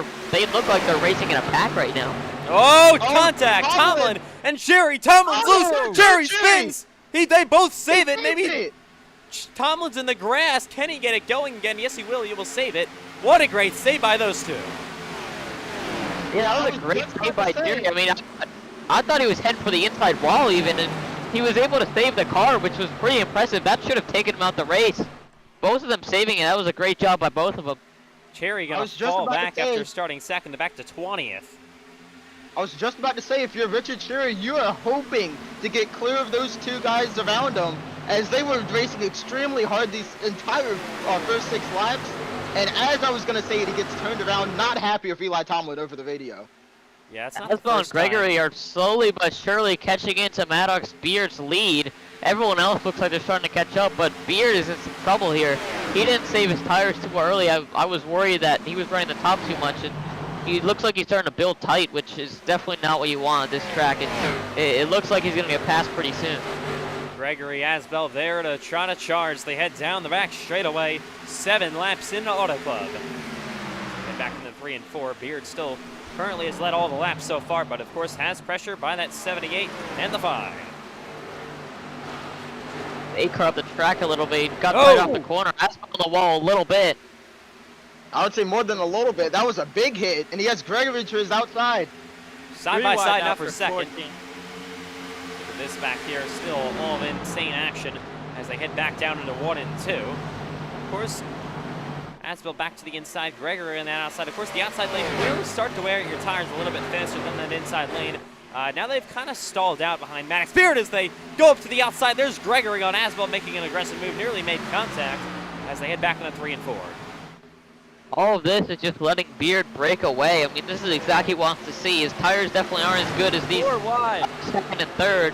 look like they're racing in a pack right now. Oh, contact! Tomlin and Sherry. Tomlin's loose. Sherry spins. They both save it. Maybe Tomlin's in the grass. Can he get it going again? Yes, he will. He will save it. What a great save by those two. Yeah, that was a great save by Sherry. I mean, I thought he was heading for the inside wall even, and he was able to save the car, which was pretty impressive. That should have taken him out the race. Both of them saving it. That was a great job by both of them. Cherry going to fall back after starting second to back to 20th. I was just about to say, if you're Richard Sherry, you are hoping to get clear of those 2 guys around him, as they were racing extremely hard these entire first 6 laps. And as I was going to say it, he gets turned around, not happy with Eli Tomlin over the radio. Yeah, it's not the Asbel first and Gregory time. are slowly but surely catching into Maddox Beard's lead. Everyone else looks like they're starting to catch up, but Beard is in some trouble here. He didn't save his tires too early. I was worried that he was running the top too much, and he looks like he's starting to build tight, which is definitely not what you want on this track. It looks like he's going to get passed pretty soon. Gregory Asbel there to try to charge. They head down the back straightaway. 7 laps into Auto Club. And back in the 3 and 4. Beard still currently has led all the laps so far, but of course has pressure by that 78 and the 5. They cut up the track a little bit. Got right off the corner. Asbel on the wall a little bit. I would say more than a little bit. That was a big hit, and he has Gregory to his outside. Side by side now for second. This back here is still all of insane action as they head back down into 1 and 2. Of course, Asbel back to the inside, Gregory on that outside. Of course, the outside lane, you really start to wear your tires a little bit faster than that inside lane. Now they've kind of stalled out behind Maddox Beard as they go up to the outside. There's Gregory on Asbel making an aggressive move, nearly made contact as they head back into 3 and 4. All of this is just letting Beard break away. I mean, this is exactly what he wants to see. His tires definitely aren't as good as these second and third.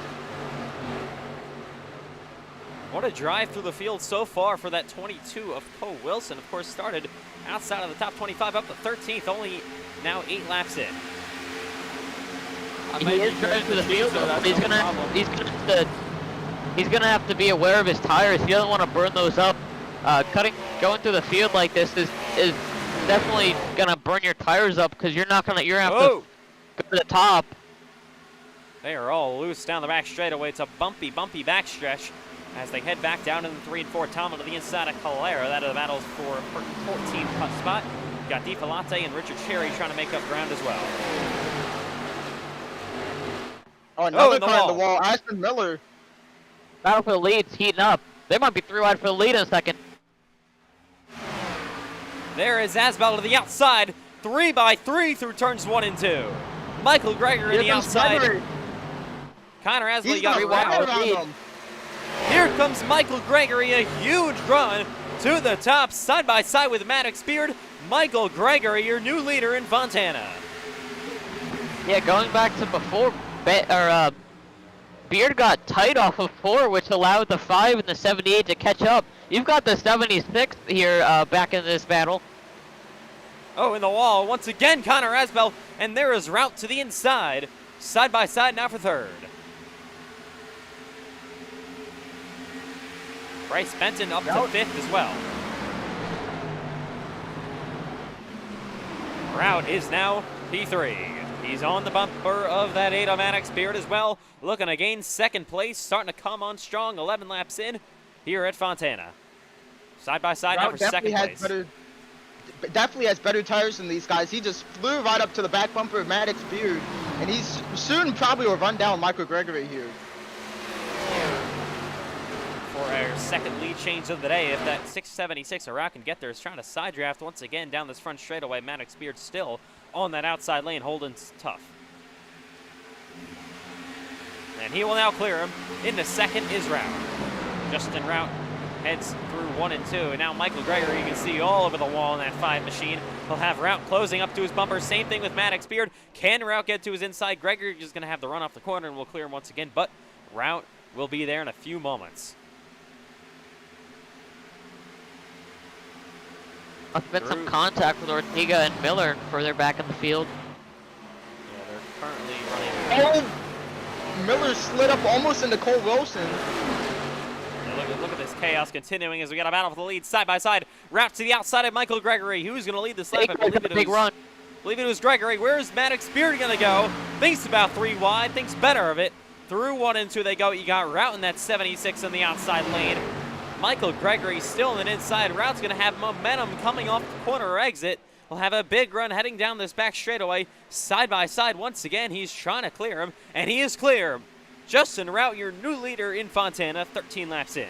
What a drive through the field so far for that 22 of Cole Wilson. Of course, started outside of the top 25 up to 13th, only now 8 laps in. He is driving through the field, but he's gonna have to be aware of his tires. He doesn't want to burn those up. Going through the field like this is definitely gonna burn your tires up, because you're gonna have to go to the top. They are all loose down the back straightaway. It's a bumpy backstretch as they head back down in the 3 and 4. Tomlin to the inside of Calera. That are the battles for 14th cut spot. Got DeFilate and Richard Sherry trying to make up ground as well. Oh, another car in the wall. Ashton Miller. Battle for the lead's heating up. They might be 3 wide for the lead in a second. There is Asbel to the outside. 3 by 3 through turns 1 and 2. Michael Gregory to the outside. Connor Asbel, you got to round. Here comes Michael Gregory, a huge run to the top, side by side with Maddox Beard. Michael Gregory, your new leader in Fontana. Yeah, going back to before, Beard got tight off of 4, which allowed the 5 and the 78 to catch up. You've got the 76 here back in this battle. Oh, in the wall, once again, Connor Asbel, and there is Route to the inside. Side by side now for third. Bryce Benton up to 5th as well. Route is now P3. He's on the bumper of that 8 of Maddox Beard as well. Looking to gain 2nd place, starting to come on strong, 11 laps in here at Fontana. Side by side now for 2nd place. Definitely has better tires than these guys. He just flew right up to the back bumper of Maddox Beard, and he's soon probably will run down Michael Gregory here. For our 2nd lead change of the day, if that 676 Iraq can get there, is trying to side draft once again down this front straightaway. Maddox Beard still on that outside lane, holding tough. And he will now clear him. In the second is Rout. Justin Rout heads through 1 and 2. And now Michael Gregory, you can see all over the wall in that 5 machine. He'll have Rout closing up to his bumper. Same thing with Maddox Beard. Can Rout get to his inside? Gregory is going to have the run off the corner and will clear him once again. But Rout will be there in a few moments. Must have been some contact with Ortega and Miller further back in the field. Yeah, they're currently running. Oh! Miller slid up almost into Cole Wilson. Yeah, look at this chaos continuing as we got a battle for the lead side by side. Route to the outside of Michael Gregory. Who's going to lead this lap? I believe it was Gregory. Where's Maddox Beard going to go? Thinks about 3 wide. Thinks better of it. Through 1 and 2 they go. You got Route in that 76 in the outside lane. Michael Gregory still in an inside. Route's going to have momentum coming off the corner exit. Will have a big run heading down this back straightaway. Side by side once again. He's trying to clear him, and he is clear. Justin Rout, your new leader in Fontana, 13 laps in.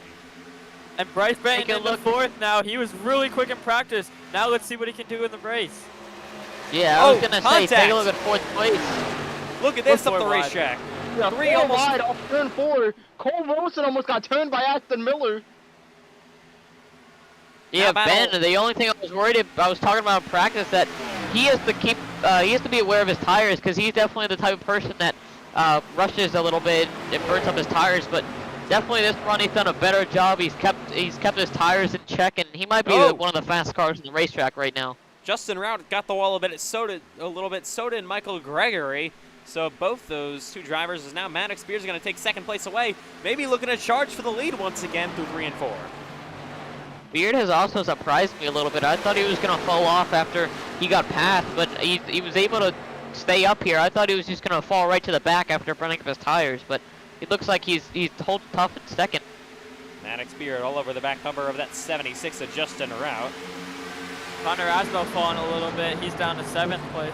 And Bryce Benton in the 4th now. He was really quick in practice. Now let's see what he can do in the race. Yeah, I was going to say, take a look at 4th place. Look at this up the racetrack. Yeah, 3 almost wide off turn 4. Cole Wilson almost got turned by Aston Miller. Yeah, Ben, the only thing I was worried about, I was talking about in practice, that he has to keep, he has to be aware of his tires, because he's definitely the type of person that rushes a little bit and burns up his tires, but definitely this run he's done a better job. He's kept his tires in check, and he might be one of the fast cars in the racetrack right now. Justin Rout got the wall a little bit. So did Michael Gregory. So both those 2 drivers is now Maddox Beard is going to take 2nd place away. Maybe looking to charge for the lead once again through 3 and 4. Beard has also surprised me a little bit. I thought he was going to fall off after he got passed, but he was able to stay up here. I thought he was just going to fall right to the back after burning up his tires, but it looks like he's holding tough in 2nd. Maddox Beard all over the back bumper of that 76 of Justin Rout. Connor Asbell falling a little bit. He's down to 7th place.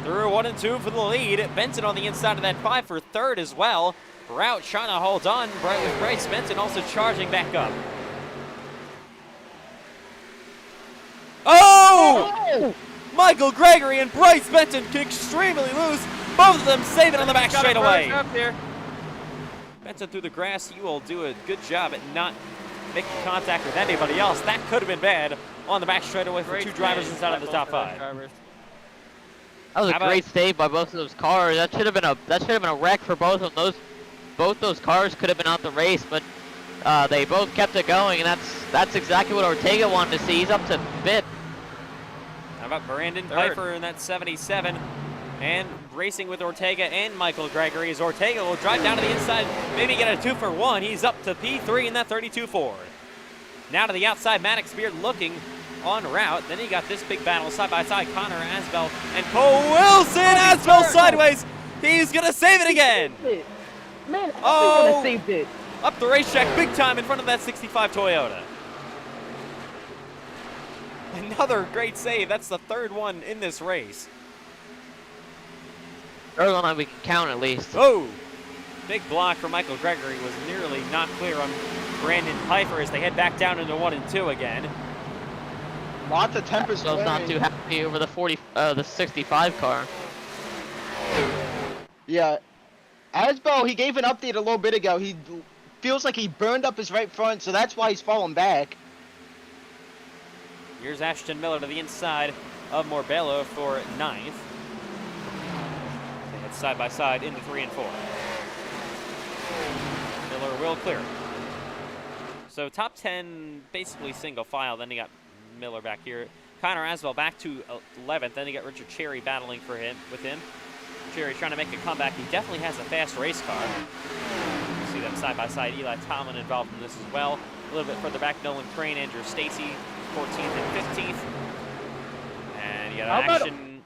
Through 1 and 2 for the lead. Benton on the inside of that 5 for 3rd as well. Rout trying to hold on. With Bryce Benton also charging back up. Oh! Michael Gregory and Bryce Benton extremely loose. Both of them saving on the back straightaway. Benton through the grass. You will do a good job at not making contact with anybody else. That could have been bad on the back straightaway for 2 drivers inside of the top 5. That was a great save by both of those cars. That should have been a wreck for both of them. Both those cars could have been out the race, but they both kept it going, and that's exactly what Ortega wanted to see. He's up to 5th. How about Brandon Pfeiffer in that 77? And racing with Ortega and Michael Gregory as Ortega will drive down to the inside, maybe get a 2 for 1. He's up to P3 in that 32 Ford. Now to the outside, Maddox Beard looking on route. Then he got this big battle side by side, Connor Asbell and Cole Wilson. Asbell sideways. He's going to save it again. Man, oh, saved it. Up the racetrack big time in front of that 65 Toyota. Another great save. That's the 3rd one in this race. 3rd one that we can count at least. Oh, big block for Michael Gregory was nearly not clear on Brandon Pfeiffer as they head back down into 1 and 2 again. Lots of tempers. So not too happy over the 65 car. Yeah, Asbell, he gave an update a little bit ago. He feels like he burned up his right front, so that's why he's falling back. Here's Ashton Miller to the inside of Morbello for 9th. They head side by side into 3 and 4. Miller will clear. So top 10, basically single file. Then he got Miller back here. Connor Asbell back to 11th. Then he got Richard Cherry battling with him. Cherry trying to make a comeback. He definitely has a fast race car. You see them side by side. Eli Tomlin involved in this as well. A little bit further back, Nolan Crane, Andrew Stacy, 14th and 15th. And you got an action.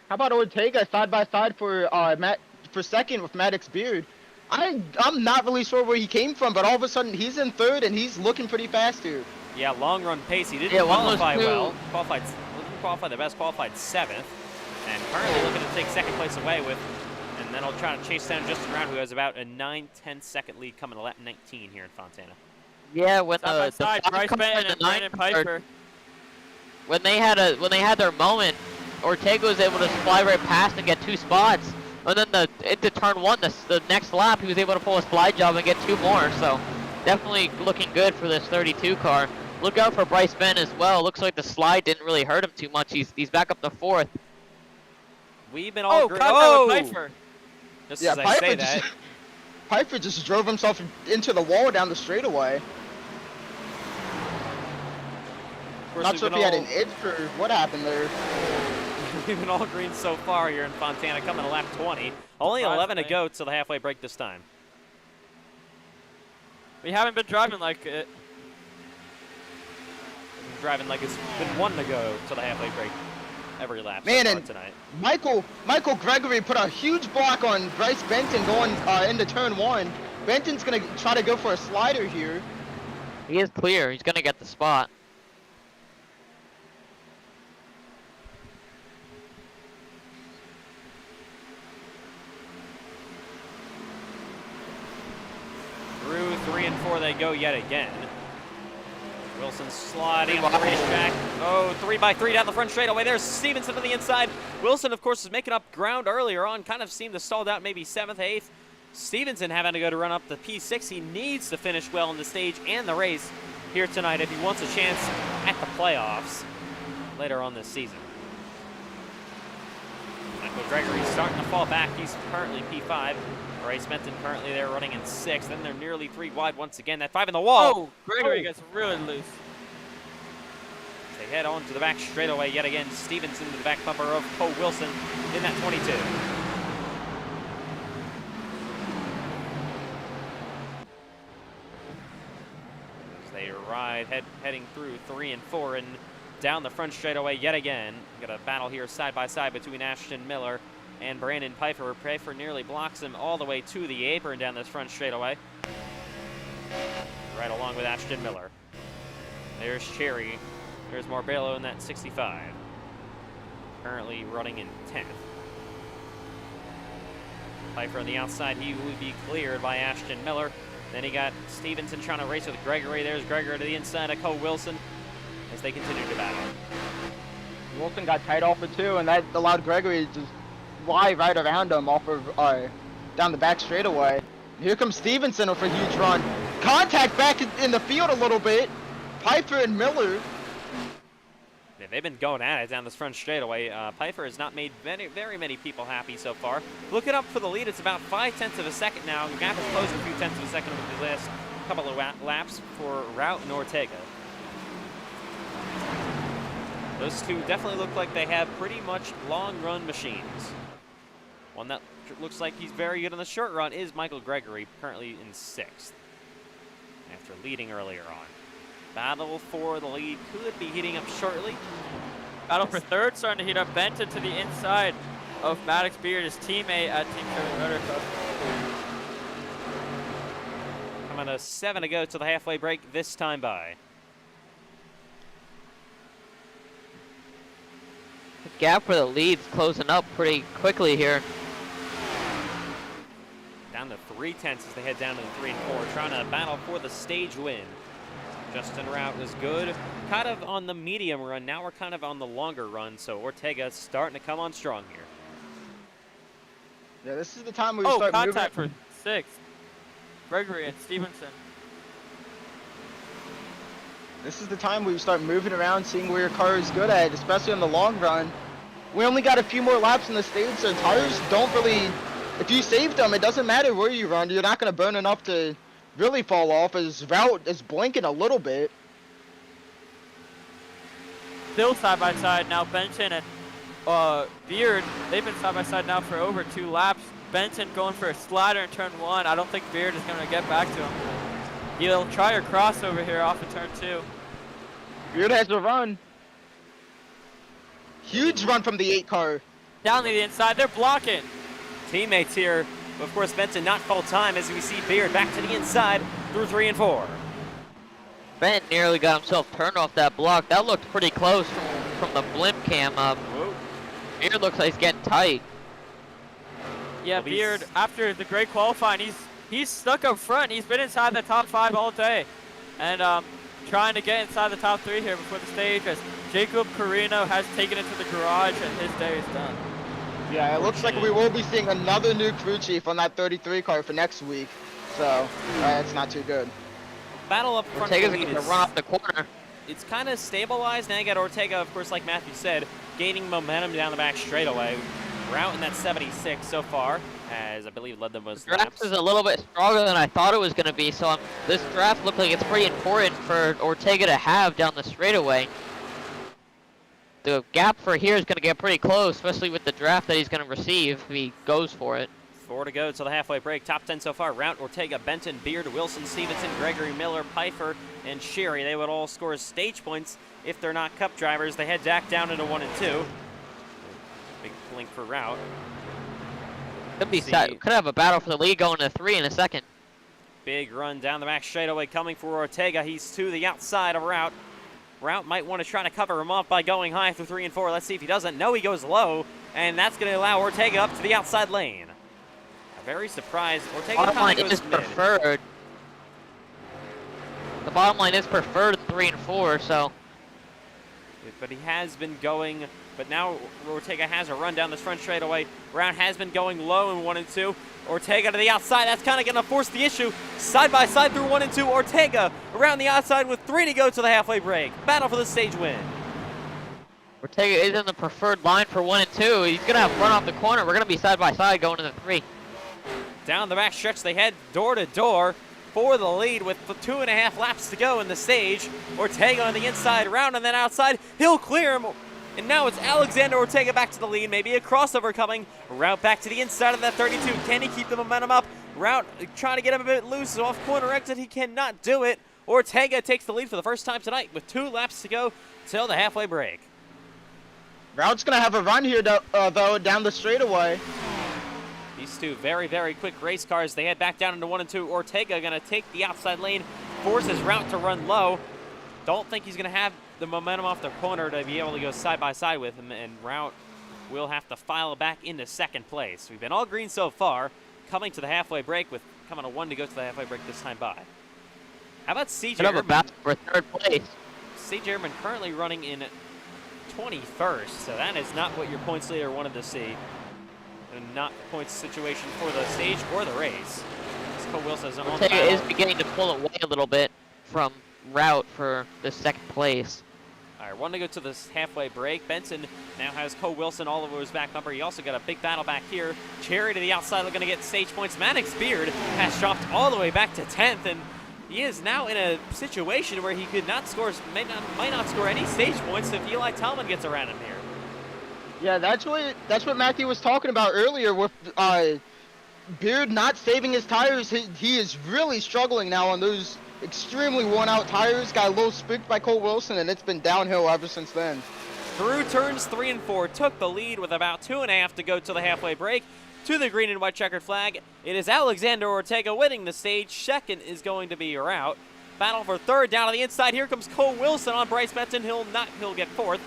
How about Ortega side by side for 2nd with Maddox Beard? I'm not really sure where he came from, but all of a sudden he's in 3rd and he's looking pretty fast here. Yeah, long run pace. He didn't qualify well. Didn't qualify the best. Qualified 7th, and currently looking to take 2nd place away with. And then he'll try to chase down Justin Rout, who has about a 9-10 second lead coming to lap 19 here in Fontana. Yeah, when Bryce Benton and Brandon Pfeiffer. When they had their moment, Ortega was able to fly right past and get 2 spots. And then into turn 1, the next lap, he was able to pull a slide job and get 2 more. So definitely looking good for this 32 car. Look out for Bryce Benton as well. Looks like the slide didn't really hurt him too much. He's back up to 4th. We've been all contact with Pfeiffer. Just Yeah, as I say Pfeiffer that. Pfeiffer just drove himself into the wall down the straightaway. Not sure if he had an itch or what happened there. We've been all green so far here in Fontana, coming to lap 20. Only 11 to go till the halfway break this time. We haven't been driving like it. We've been driving like it's been 1 to go till the halfway break every lap so Man, far and tonight. Michael Gregory put a huge block on Bryce Benton going into turn 1. Benton's gonna try to go for a slider here. He is clear. He's gonna get the spot. Through 3 and 4 they go yet again. Wilson sliding on the racetrack. Oh, 3x3 down the front straightaway. There's Stevenson on the inside. Wilson, of course, is making up ground earlier on. Kind of seemed to stalled out maybe 7th, 8th. Stevenson having to go to run up the P6. He needs to finish well in the stage and the race here tonight if he wants a chance at the playoffs later on this season. Michael Gregory starting to fall back. He's currently P5. Bryce Benton currently there running in 6th. Then they're nearly 3 wide once again. That 5 in the wall. Oh, Gregory gets really loose. They head on to the back straightaway yet again. Stevenson to the back bumper of Cole Wilson in that 22. As they ride, heading through 3 and 4 and down the front straightaway yet again. Got a battle here side by side between Ashton Miller and Brandon Pfeiffer. Pfeiffer nearly blocks him all the way to the apron down this front straightaway. Right along with Ashton Miller. There's Cherry. There's Marbello in that 65. Currently running in 10th. Pfeiffer on the outside, he will be cleared by Ashton Miller. Then he got Stevenson trying to race with Gregory. There's Gregory to the inside of Cole Wilson as they continue to battle. Wilson got tight off of 2, and that allowed Gregory to just fly right around him off of down the back straightaway. Here comes Stevenson with a huge run. Contact back in the field a little bit. Pfeiffer and Miller. Yeah, they've been going at it down this front straightaway. Pfeiffer has not made very many people happy so far. Looking up for the lead, it's about 0.5 of a second now. The gap has closed a few tenths of a second over the last couple of laps for Rout and Ortega. Those two definitely look like they have pretty much long run machines. One that looks like he's very good on the short run is Michael Gregory, currently in 6th after leading earlier on. Battle for the lead could be heating up shortly. Battle for 3rd starting to heat up. Benton to the inside of Maddox Beard, his teammate at Team Kevin Motor Club. Coming to 7 to go to the halfway break this time by. The gap for the lead's closing up pretty quickly here. Down to 0.3 as they head down to the 3 and 4, trying to battle for the stage win. Justin Rout was good, kind of on the medium run. Now we're kind of on the longer run, so Ortega's starting to come on strong here. Yeah, this is the time we Oh, start moving. contact for 6th. Gregory and Stevenson. This is the time we start moving around, seeing where your car is good at, especially on the long run. We only got a few more laps in the stage, so tires don't really... If you save them, it doesn't matter where you run. You're not going to burn enough to really fall off, as Rout is blinking a little bit. Still side by side now. Benton and Beard, they've been side by side now for over 2 laps. Benton going for a slider in turn 1. I don't think Beard is going to get back to him. He'll try a crossover here off of turn 2. Beard has a run. Huge run from the 8 car. Down to the inside, they're blocking. Teammates here, of course, Benton not full time as we see Beard back to the inside through 3 and 4. Benton nearly got himself turned off that block. That looked pretty close from the blimp cam. Beard looks like he's getting tight. Yeah, Beard, after the great qualifying, he's stuck up front. He's been inside the top 5 all day. And trying to get inside the top 3 here before the stage as Jacob Carino has taken it to the garage and his day is done. Yeah, it looks like we will be seeing another new crew chief on that 33 car for next week. So, it's not too good. Battle up front. Ortega's going to run off the corner. It's kind of stabilized. Now you got Ortega, of course, like Matthew said, gaining momentum down the back straightaway. Route in that 76 so far, as I believe led the most laps. Draft is a little bit stronger than I thought it was going to be, so this draft looked like it's pretty important for Ortega to have down the straightaway. The gap for here is going to get pretty close, especially with the draft that he's going to receive if he goes for it. 4 to go to the halfway break. Top 10 so far. Route, Ortega, Benton, Beard, Wilson, Stevenson, Gregory, Miller, Pfeiffer, and Sherry. They would all score stage points if they're not cup drivers. They head back down into 1 and 2. Big blink for Route. Could have a battle for the lead going to 3 in a second. Big run down the back straightaway coming for Ortega. He's to the outside of Route. Route might want to try to cover him off by going high through 3 and 4. Let's see if he doesn't. No, he goes low, and that's going to allow Ortega up to the outside lane. Very surprised. Ortega bottom line goes is mid. preferred. The bottom line is preferred 3 and 4, so. But he has been going, but now Ortega has a run down this front straightaway. Route has been going low in 1 and 2. Ortega to the outside. That's kind of going to force the issue. Side by side through 1 and 2. Ortega around the outside with 3 to go to the halfway break. Battle for the stage win. Ortega is in the preferred line for 1 and 2. He's going to have run off the corner. We're going to be side by side going to the 3. Down the back stretch, they head door to door for the lead with 2.5 laps to go in the stage. Ortega on the inside, Round, and then outside. He'll clear him. And now it's Alexander Ortega back to the lead. Maybe a crossover coming. Route back to the inside of that 32. Can he keep the momentum up? Route trying to get him a bit loose. Off corner exit. He cannot do it. Ortega takes the lead for the first time tonight with 2 laps to go till the halfway break. Route's going to have a run here, though, down the straightaway. These two very, very quick race cars. They head back down into 1 and 2. Ortega going to take the outside lane, forces Route to run low. Don't think he's going to have the momentum off the corner to be able to go side by side with him, and Route will have to file back into second place. We've been all green so far, coming to the halfway break with coming a 1 to go to the halfway break this time by. How about CJ Urban? For 3rd place. CJ Urban currently running in 21st, so that is not what your points leader wanted to see. And not the points situation for the stage or the race. Ortega is beginning to pull away a little bit from Route for the 2nd place. All right, 1 to go to this halfway break. Benson now has Cole Wilson all over his back bumper. He also got a big battle back here. Cherry to the outside, looking to get stage points. Maddox Beard has dropped all the way back to 10th, and he is now in a situation where he could not score, might not score any stage points if Eli Tallman gets around him here. Yeah, that's what Matthew was talking about earlier with Beard not saving his tires. He is really struggling now on those extremely worn-out tires. Got a little spooked by Cole Wilson, and it's been downhill ever since then. Through turns 3 and 4, took the lead with about 2.5 to go to the halfway break. To the green and white checkered flag, it is Alexander Ortega winning the stage. 2nd is going to be Route. Battle for 3rd down to the inside. Here comes Cole Wilson on Bryce Benton. He'll get 4th.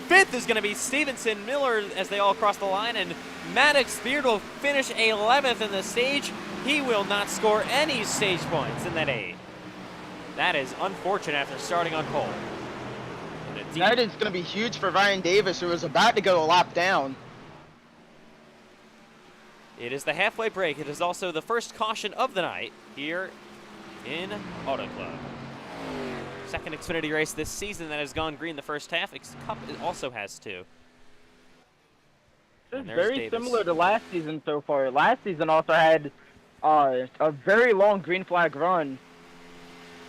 5th is going to be Stevenson Miller as they all cross the line, and Maddox Beard will finish 11th in the stage. He will not score any stage points in that 8. That is unfortunate after starting on pole. That is going to be huge for Ryan Davis, who was about to go a lap down. It is the halfway break. It is also the first caution of the night here in Auto Club. 2nd Xfinity race this season that has gone green the first half. Cup also has 2. It's very similar to last season so far. Last season also had a very long green flag run.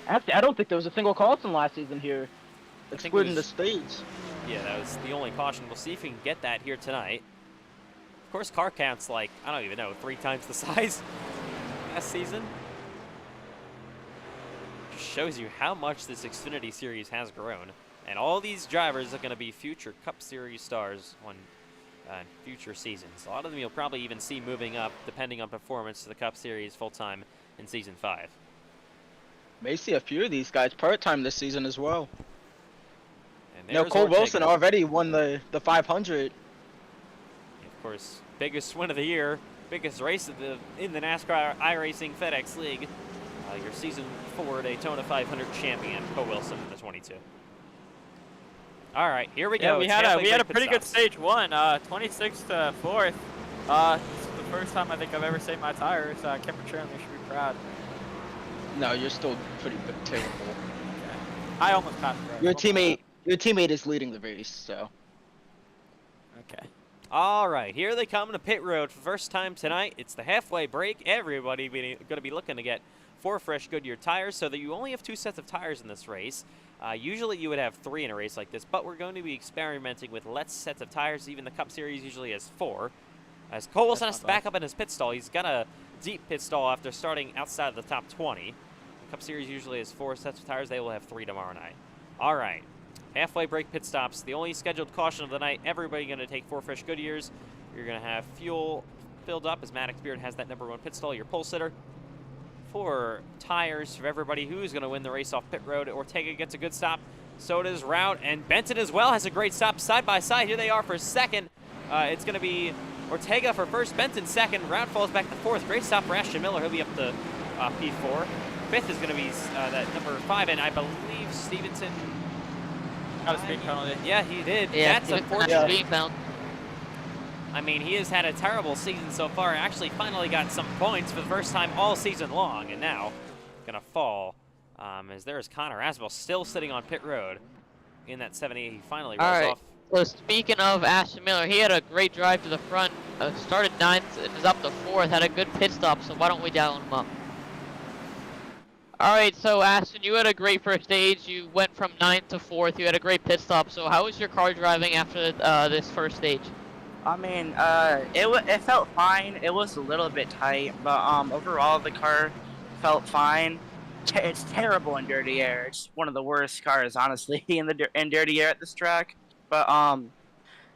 Actually, I don't think there was a single caution last season here, excluding the states. Yeah, that was the only caution. We'll see if we can get that here tonight. Of course, car count's like, I don't even know, 3 times the size last season. Just shows you how much this Xfinity Series has grown. And all these drivers are going to be future Cup Series stars on future seasons. A lot of them you'll probably even see moving up, depending on performance, to the Cup Series full-time in Season 5. May see a few of these guys part-time this season as well. And Cole Wilson already won the 500. Of course, biggest win of the year, biggest race in the NASCAR iRacing FedEx League. Your Season 4 Daytona 500 champion, Cole Wilson, the 22. All right, here we Yeah, go. we It's had halfway a break pretty pit good stops. stage 1, 26 to 4th. This is the first time I think I've ever saved my tires. Kemper Chandler should be proud. No, you're still pretty terrible. Okay. I almost passed her. Your teammate is leading the race, so. Okay. All right, here they come to pit road for the first time tonight. It's the halfway break. Everybody going to be looking to get 4 fresh Goodyear tires, so that you only have 2 sets of tires in this race. Usually you would have 3 in a race like this, but we're going to be experimenting with less sets of tires. Even the Cup Series usually has 4. As Cole Wilson has to back up in his pit stall. He's got a deep pit stall after starting outside of the top 20. The Cup Series usually has 4 sets of tires. They will have 3 tomorrow night. All right. Halfway break pit stops. The only scheduled caution of the night. Everybody going to take 4 fresh Goodyears. You're going to have fuel filled up as Maddox Beard has that #1 pit stall. Your pole sitter. 4 tires for everybody. Who's going to win the race off pit road? Ortega gets a good stop. So does Rout, and Benton as well has a great stop side by side. Here they are for second. It's going to be Ortega for first, Benton second. Rout falls back to 4th. Great stop for Ashton Miller. He'll be up to P4. 5th is going to be that number 5, and I believe Stevenson Got a speed penalty. Yeah, he did. Yeah, That's he was unfortunate. speed found. I mean, he has had a terrible season so far. Actually, finally got some points for the first time all season long, and now gonna fall. As there is Connor Asbell still sitting on pit road in that 70. He finally rolls off. So speaking of Ashton Miller, he had a great drive to the front. Started 9th and is up to 4th. Had a good pit stop. So why don't we dial him up? All right, so Ashton, you had a great first stage. You went from 9th to 4th. You had a great pit stop. So how was your car driving after this first stage? I mean, it felt fine. It was a little bit tight, but overall the car felt fine. It's terrible in dirty air. It's one of the worst cars, honestly, in dirty air at this track. But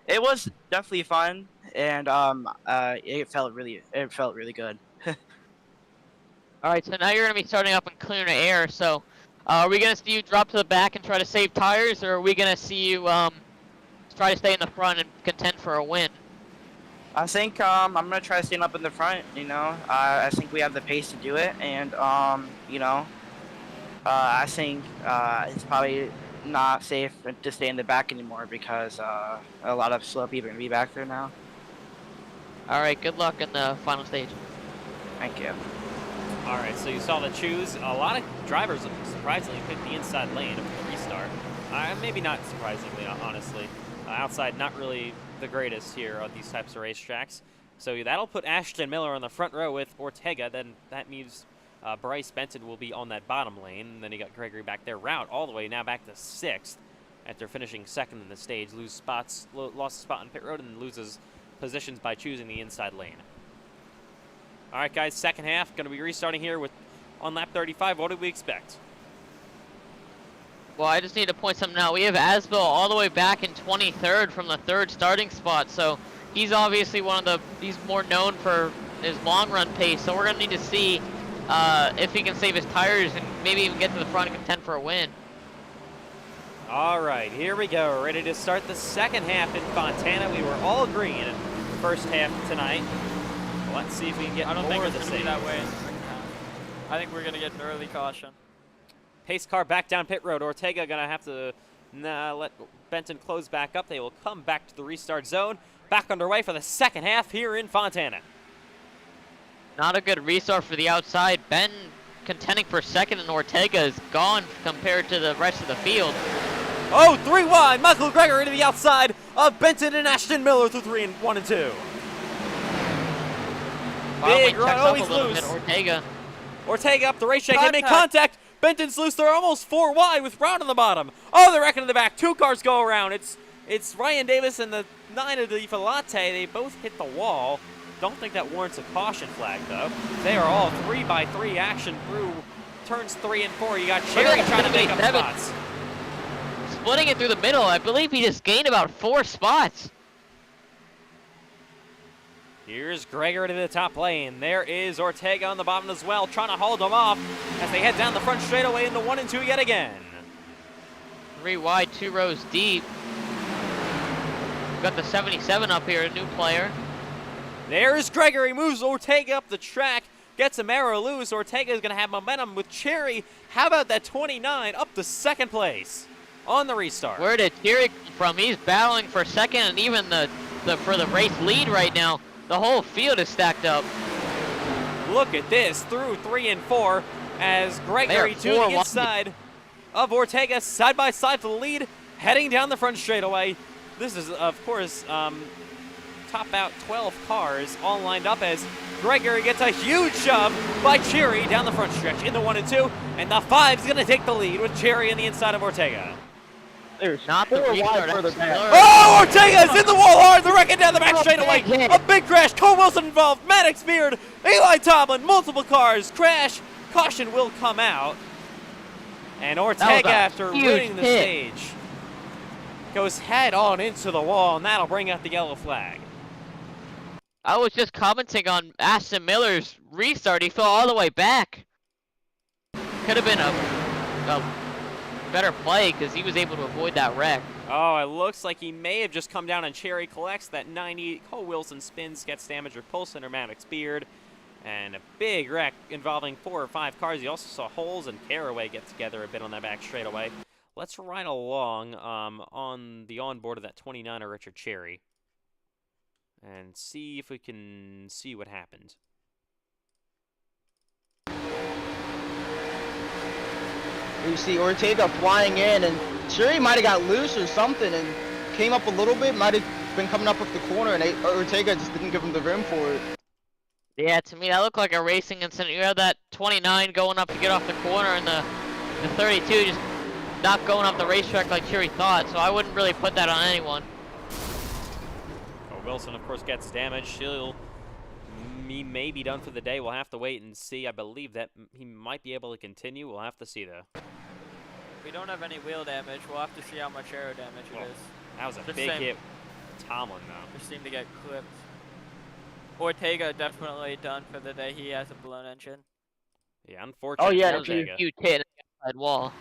it was definitely fun, and it felt really good. All right, so now you're going to be starting up in cleaner air. So are we going to see you drop to the back and try to save tires, or are we going to see you try to stay in the front and contend for a win? I think I'm going to try staying up in the front, you know. I think we have the pace to do it, and, you know, I think it's probably not safe to stay in the back anymore because a lot of slow people are going to be back there now. All right, good luck in the final stage. Thank you. All right, so you saw the choose. A lot of drivers surprisingly picked the inside lane for the restart. Maybe not surprisingly, honestly. Outside, not really the greatest here on these types of racetracks. So that'll put Ashton Miller on the front row with Ortega. Then that means Bryce Benton will be on that bottom lane. And then you got Gregory back there. Rout all the way now back to 6th after finishing 2nd in the stage. Lost a spot on pit road and loses positions by choosing the inside lane. All right, guys, second half going to be restarting here with on lap 35. What do we expect? Well, I just need to point something out. We have Asbell all the way back in 23rd from the 3rd starting spot. So he's obviously he's more known for his long run pace. So we're going to need to see if he can save his tires and maybe even get to the front and contend for a win. All right, here we go. Ready to start the second half in Fontana. We were all green in the first half tonight. Let's see if we can get I don't think more it's of the going to be same. that way in the second half. I think we're going to get an early caution. Pace car back down pit road. Ortega going to have to let Benton close back up. They will come back to the restart zone. Back underway for the second half here in Fontana. Not a good restart for the outside. Ben contending for 2nd, and Ortega is gone compared to the rest of the field. Oh, 3 wide. Michael Gregory to the outside of Benton and Ashton Miller through 3 and 1 and 2. Big run, always loose. Ortega up the racetrack. They make contact. Benton's loose. They're almost 4 wide with Rout on the bottom. Oh, they're wrecking in the back. 2 cars go around. It's Ryan Davis and the 9 of the Filate. They both hit the wall. Don't think that warrants a caution flag, though. They are all 3x3 action through turns 3 and 4. You got Cherry trying to make up spots. Splitting it through the middle. I believe he just gained about 4 spots. Here's Gregory to the top lane. There is Ortega on the bottom as well, trying to hold them off as they head down the front straightaway into 1 and 2 yet again. 3 wide, 2 rows deep. We've got the 77 up here, a new player. There's Gregory, moves Ortega up the track, gets a arrow loose. Ortega is going to have momentum with Cherry. How about that 29 up to 2nd place? on the restart. Where did Thierry come from? He's battling for second and even for the race lead right now. The whole field is stacked up. Look at this, through 3 and 4, as Gregory to the inside of Ortega, side by side for the lead, heading down the front straightaway. This is, of course, top out 12 cars all lined up as Gregory gets a huge shove by Cherry down the front stretch in the 1 and 2, and the 5's gonna take the lead with Cherry on the inside of Ortega. There's Not the restart. Oh, Ortega's in the wall hard, the wrecking down the back straightaway. A big crash, Cole Wilson involved, Maddox Beard, Eli Tomlin, multiple cars, crash, caution will come out. And Ortega, after winning the stage, goes head on into the wall, and that'll bring out the yellow flag. I was just commenting on Aston Miller's restart. He fell all the way back. Could have been a better play because he was able to avoid that wreck. Oh, it looks like he may have just come down and Cherry collects that 90. Cole Wilson spins, gets damage, repulse under Maddox Beard, and a big wreck involving 4 or 5 cars. You also saw Holes and Caraway get together a bit on that back straightaway. Let's ride along on the onboard of that 29er Richard Cherry and see if we can see what happened. You see Ortega flying in, and Cherry might have got loose or something and came up a little bit, might have been coming up with the corner, and Ortega just didn't give him the room for it. Yeah, to me that looked like a racing incident. You have that 29 going up to get off the corner, and the 32 just not going up the racetrack like Cherry thought, so I wouldn't really put that on anyone. Oh, Wilson, of course, gets damaged. He may be done for the day. We'll have to wait and see. I believe that he might be able to continue. We'll have to see, though. We don't have any wheel damage. We'll have to see how much aero damage it is. That was a big hit. Tomlin, though. Just seemed to get clipped. Ortega definitely done for the day. He has a blown engine. Yeah, unfortunate. Oh, yeah, That was a huge hit on the outside wall.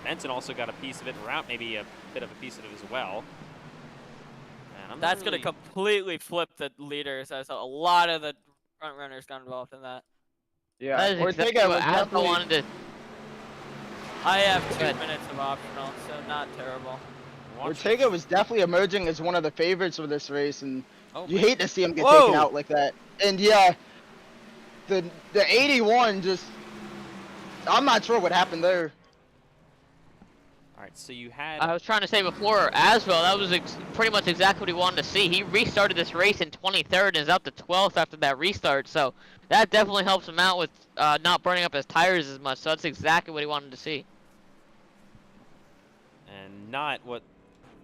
Benson also got a piece of it. Rout maybe a bit of a piece of it as well. That's going to completely flip the leaders, as a lot of the front runners got involved in that. Yeah, That is Ortega exactly was what Aston definitely... wanted to. I have 2 Good. minutes of optional, so not terrible. Ortega was definitely emerging as one of the favorites for this race, and you hate to see him get Whoa. taken out like that. And yeah, the 81 just, I'm not sure what happened there. All right, so you had... I was trying to say before as well, that was pretty much exactly what he wanted to see. He restarted this race in 23rd and is up to 12th after that restart, so that definitely helps him out with not burning up his tires as much, so that's exactly what he wanted to see. And not what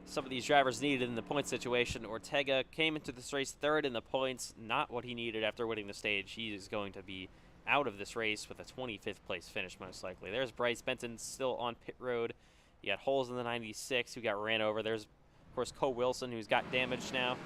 some of these drivers needed in the point situation. Ortega came into this race 3rd in the points, not what he needed after winning the stage. He is going to be out of this race with a 25th place finish, most likely. There's Bryce Benton still on pit road. You got Holes in the 96 who got ran over. There's, of course, Cole Wilson who's got damaged now.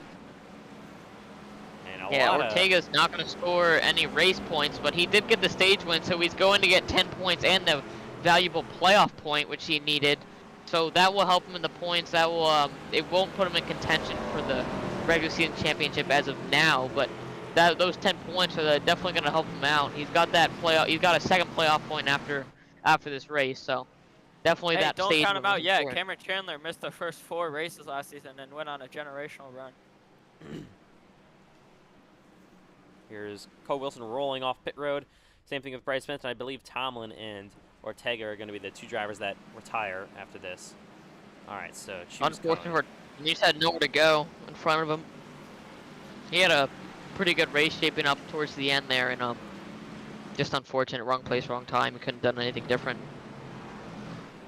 And Ortega's not going to score any race points, but he did get the stage win, so he's going to get 10 points and the valuable playoff point, which he needed. So that will help him in the points. That will it won't put him in contention for the regular season championship as of now, but those 10 points are definitely going to help him out. He's got that playoff. He's got a second playoff point after this race, so. Definitely Hey, that don't stage count him out yet. for it. Cameron Chandler missed the first 4 races last season and went on a generational run. Here's Cole Wilson rolling off pit road. Same thing with Bryce Benton. I believe Tomlin and Ortega are going to be the 2 drivers that retire after this. All right, so Unfortunately, he just had nowhere to go in front of him. He had a pretty good race shaping up towards the end there, and just unfortunate, wrong place, wrong time. He couldn't have done anything different.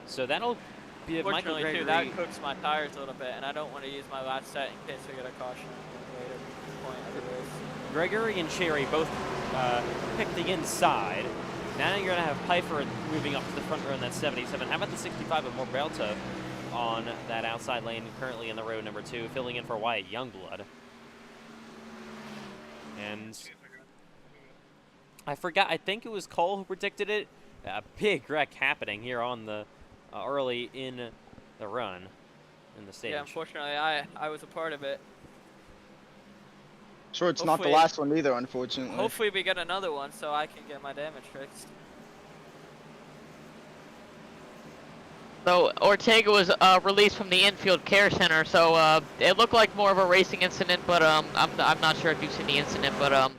So that'll be Michael Fortunately, Gregory. too, that cooks my tires a little bit, and I don't want to use my last set in case I get a caution at a later point of the race. Gregory and Cherry both picked the inside. Now you're going to have Pfeiffer moving up to the front row in that 77. How about the 65 of Morberto on that outside lane, currently in the row number 2, filling in for Wyatt Youngblood. And I forgot, I think it was Cole who predicted it. A big wreck happening here on the early in the run in the stage. Yeah, unfortunately, I was a part of it. Sure, it's not the last one either, unfortunately. Hopefully we get another one so I can get my damage fixed. So Ortega was released from the infield care center, so it looked like more of a racing incident, but I'm not sure if you've seen the incident, but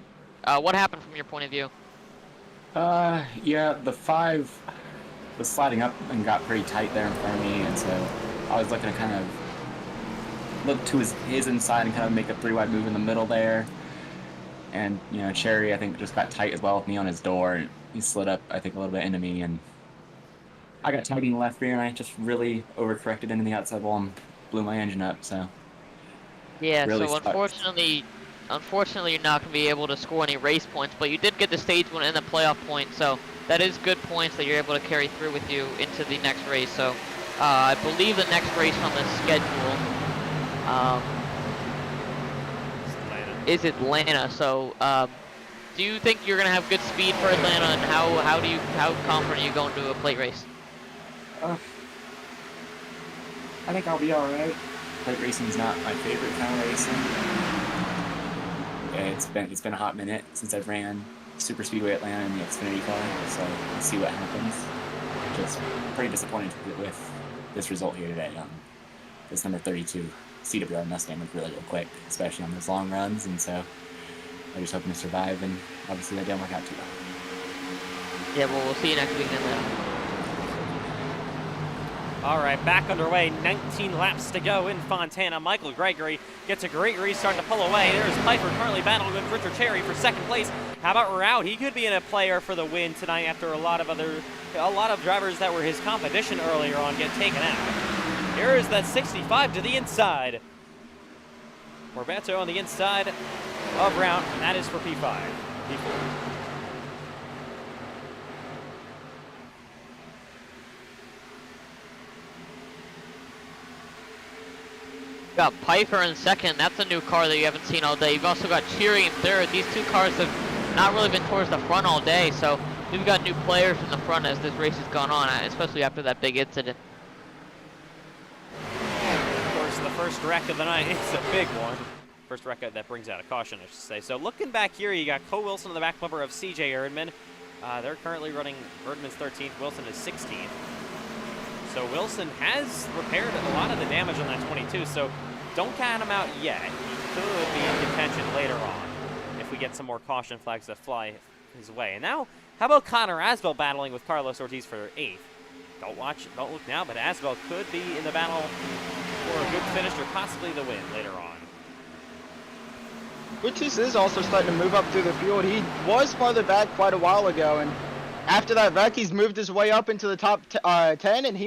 what happened from your point of view? Yeah, the 5 was sliding up and got pretty tight there in front of me, and so I was looking to kind of look to his inside and kind of make a 3-wide move in the middle there. And, you know, Cherry, I think, just got tight as well with me on his door, and he slid up, I think, a little bit into me, and I got tight in the left rear, and I just really overcorrected into the outside wall and blew my engine up, so... Yeah, really so sucked. unfortunately you're not going to be able to score any race points, but you did get the stage 1 and the playoff point, so that is good points that you're able to carry through with you into the next race. So I believe the next race on the schedule is Atlanta. So do you think you're going to have good speed for Atlanta, and how confident are you going to a plate race? I think I'll be alright. Plate racing is not my favorite kind of racing. It's been a hot minute since I've ran Super Speedway Atlanta in the Xfinity car, so we'll see what happens. Just pretty disappointed with this result here today. This number 32 CWR Mustang was really quick, especially on those long runs, and so I'm just hoping to survive, and obviously that didn't work out too well. Yeah, well, we'll see you next week in Atlanta. All right, back underway. 19 laps to go in Fontana. Michael Gregory gets a great restart to pull away. There's Piper currently battling with Richard Cherry for second place. How about Rout? He could be in a player for the win tonight after a lot of drivers that were his competition earlier on get taken out. Here is that 65 to the inside. Morbeto on the inside of Rout, and that is for P5. P4. Got Piper in second. That's a new car that you haven't seen all day. You've also got Cheery in third. These two cars have not really been towards the front all day, so we've got new players in the front as this race has gone on, especially after that big incident. Of course, the first wreck of the night is a big one. First wreck that brings out a caution, I should say. So looking back here, you got Cole Wilson on the back bumper of CJ Erdman. They're currently running Erdman's 13th, Wilson is 16th. So Wilson has repaired a lot of the damage on that 22, so don't count him out yet. He could be in contention later on if we get some more caution flags that fly his way. And now, how about Connor Asbell battling with Carlos Ortiz for 8th? Don't look now, but Asbell could be in the battle for a good finish or possibly the win later on. Ortiz is also starting to move up through the field. He was farther back quite a while ago, and after that wreck, he's moved his way up into the top 10, and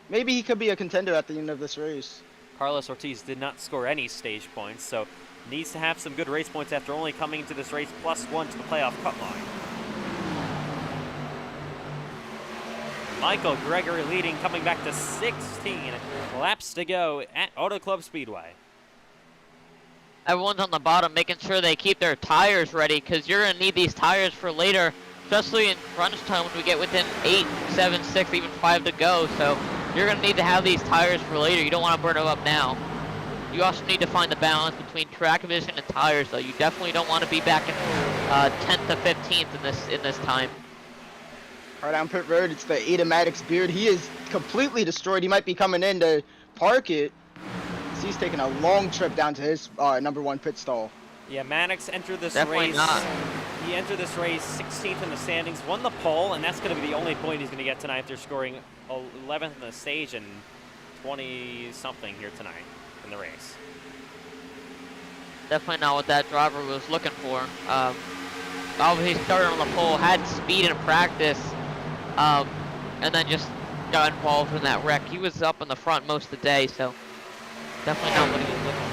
maybe he could be a contender at the end of this race. Carlos Ortiz did not score any stage points, so needs to have some good race points after only coming into this race +1 to the playoff cut line. Michael Gregory leading, coming back to 16 laps to go at Auto Club Speedway. Everyone's on the bottom making sure they keep their tires ready, because you're going to need these tires for later, especially in crunch time when we get within 8, 7, 6, even 5 to go. So you're going to need to have these tires for later. You don't want to burn them up now. You also need to find the balance between track vision and tires, though. You definitely don't want to be back in 10th to 15th in this time. Right down pit road, it's the Ada Maddox Beard. He is completely destroyed. He might be coming in to park it. So he's taking a long trip down to his #1 pit stall. Yeah, Maddox entered this Definitely race. not. He entered this race 16th in the standings, won the pole, and that's going to be the only point he's going to get tonight after scoring 11th in the stage and 20-something here tonight in the race. Definitely not what that driver was looking for. Obviously started on the pole, had speed in practice, and then just got involved in that wreck. He was up in the front most of the day, so definitely not what he was looking for.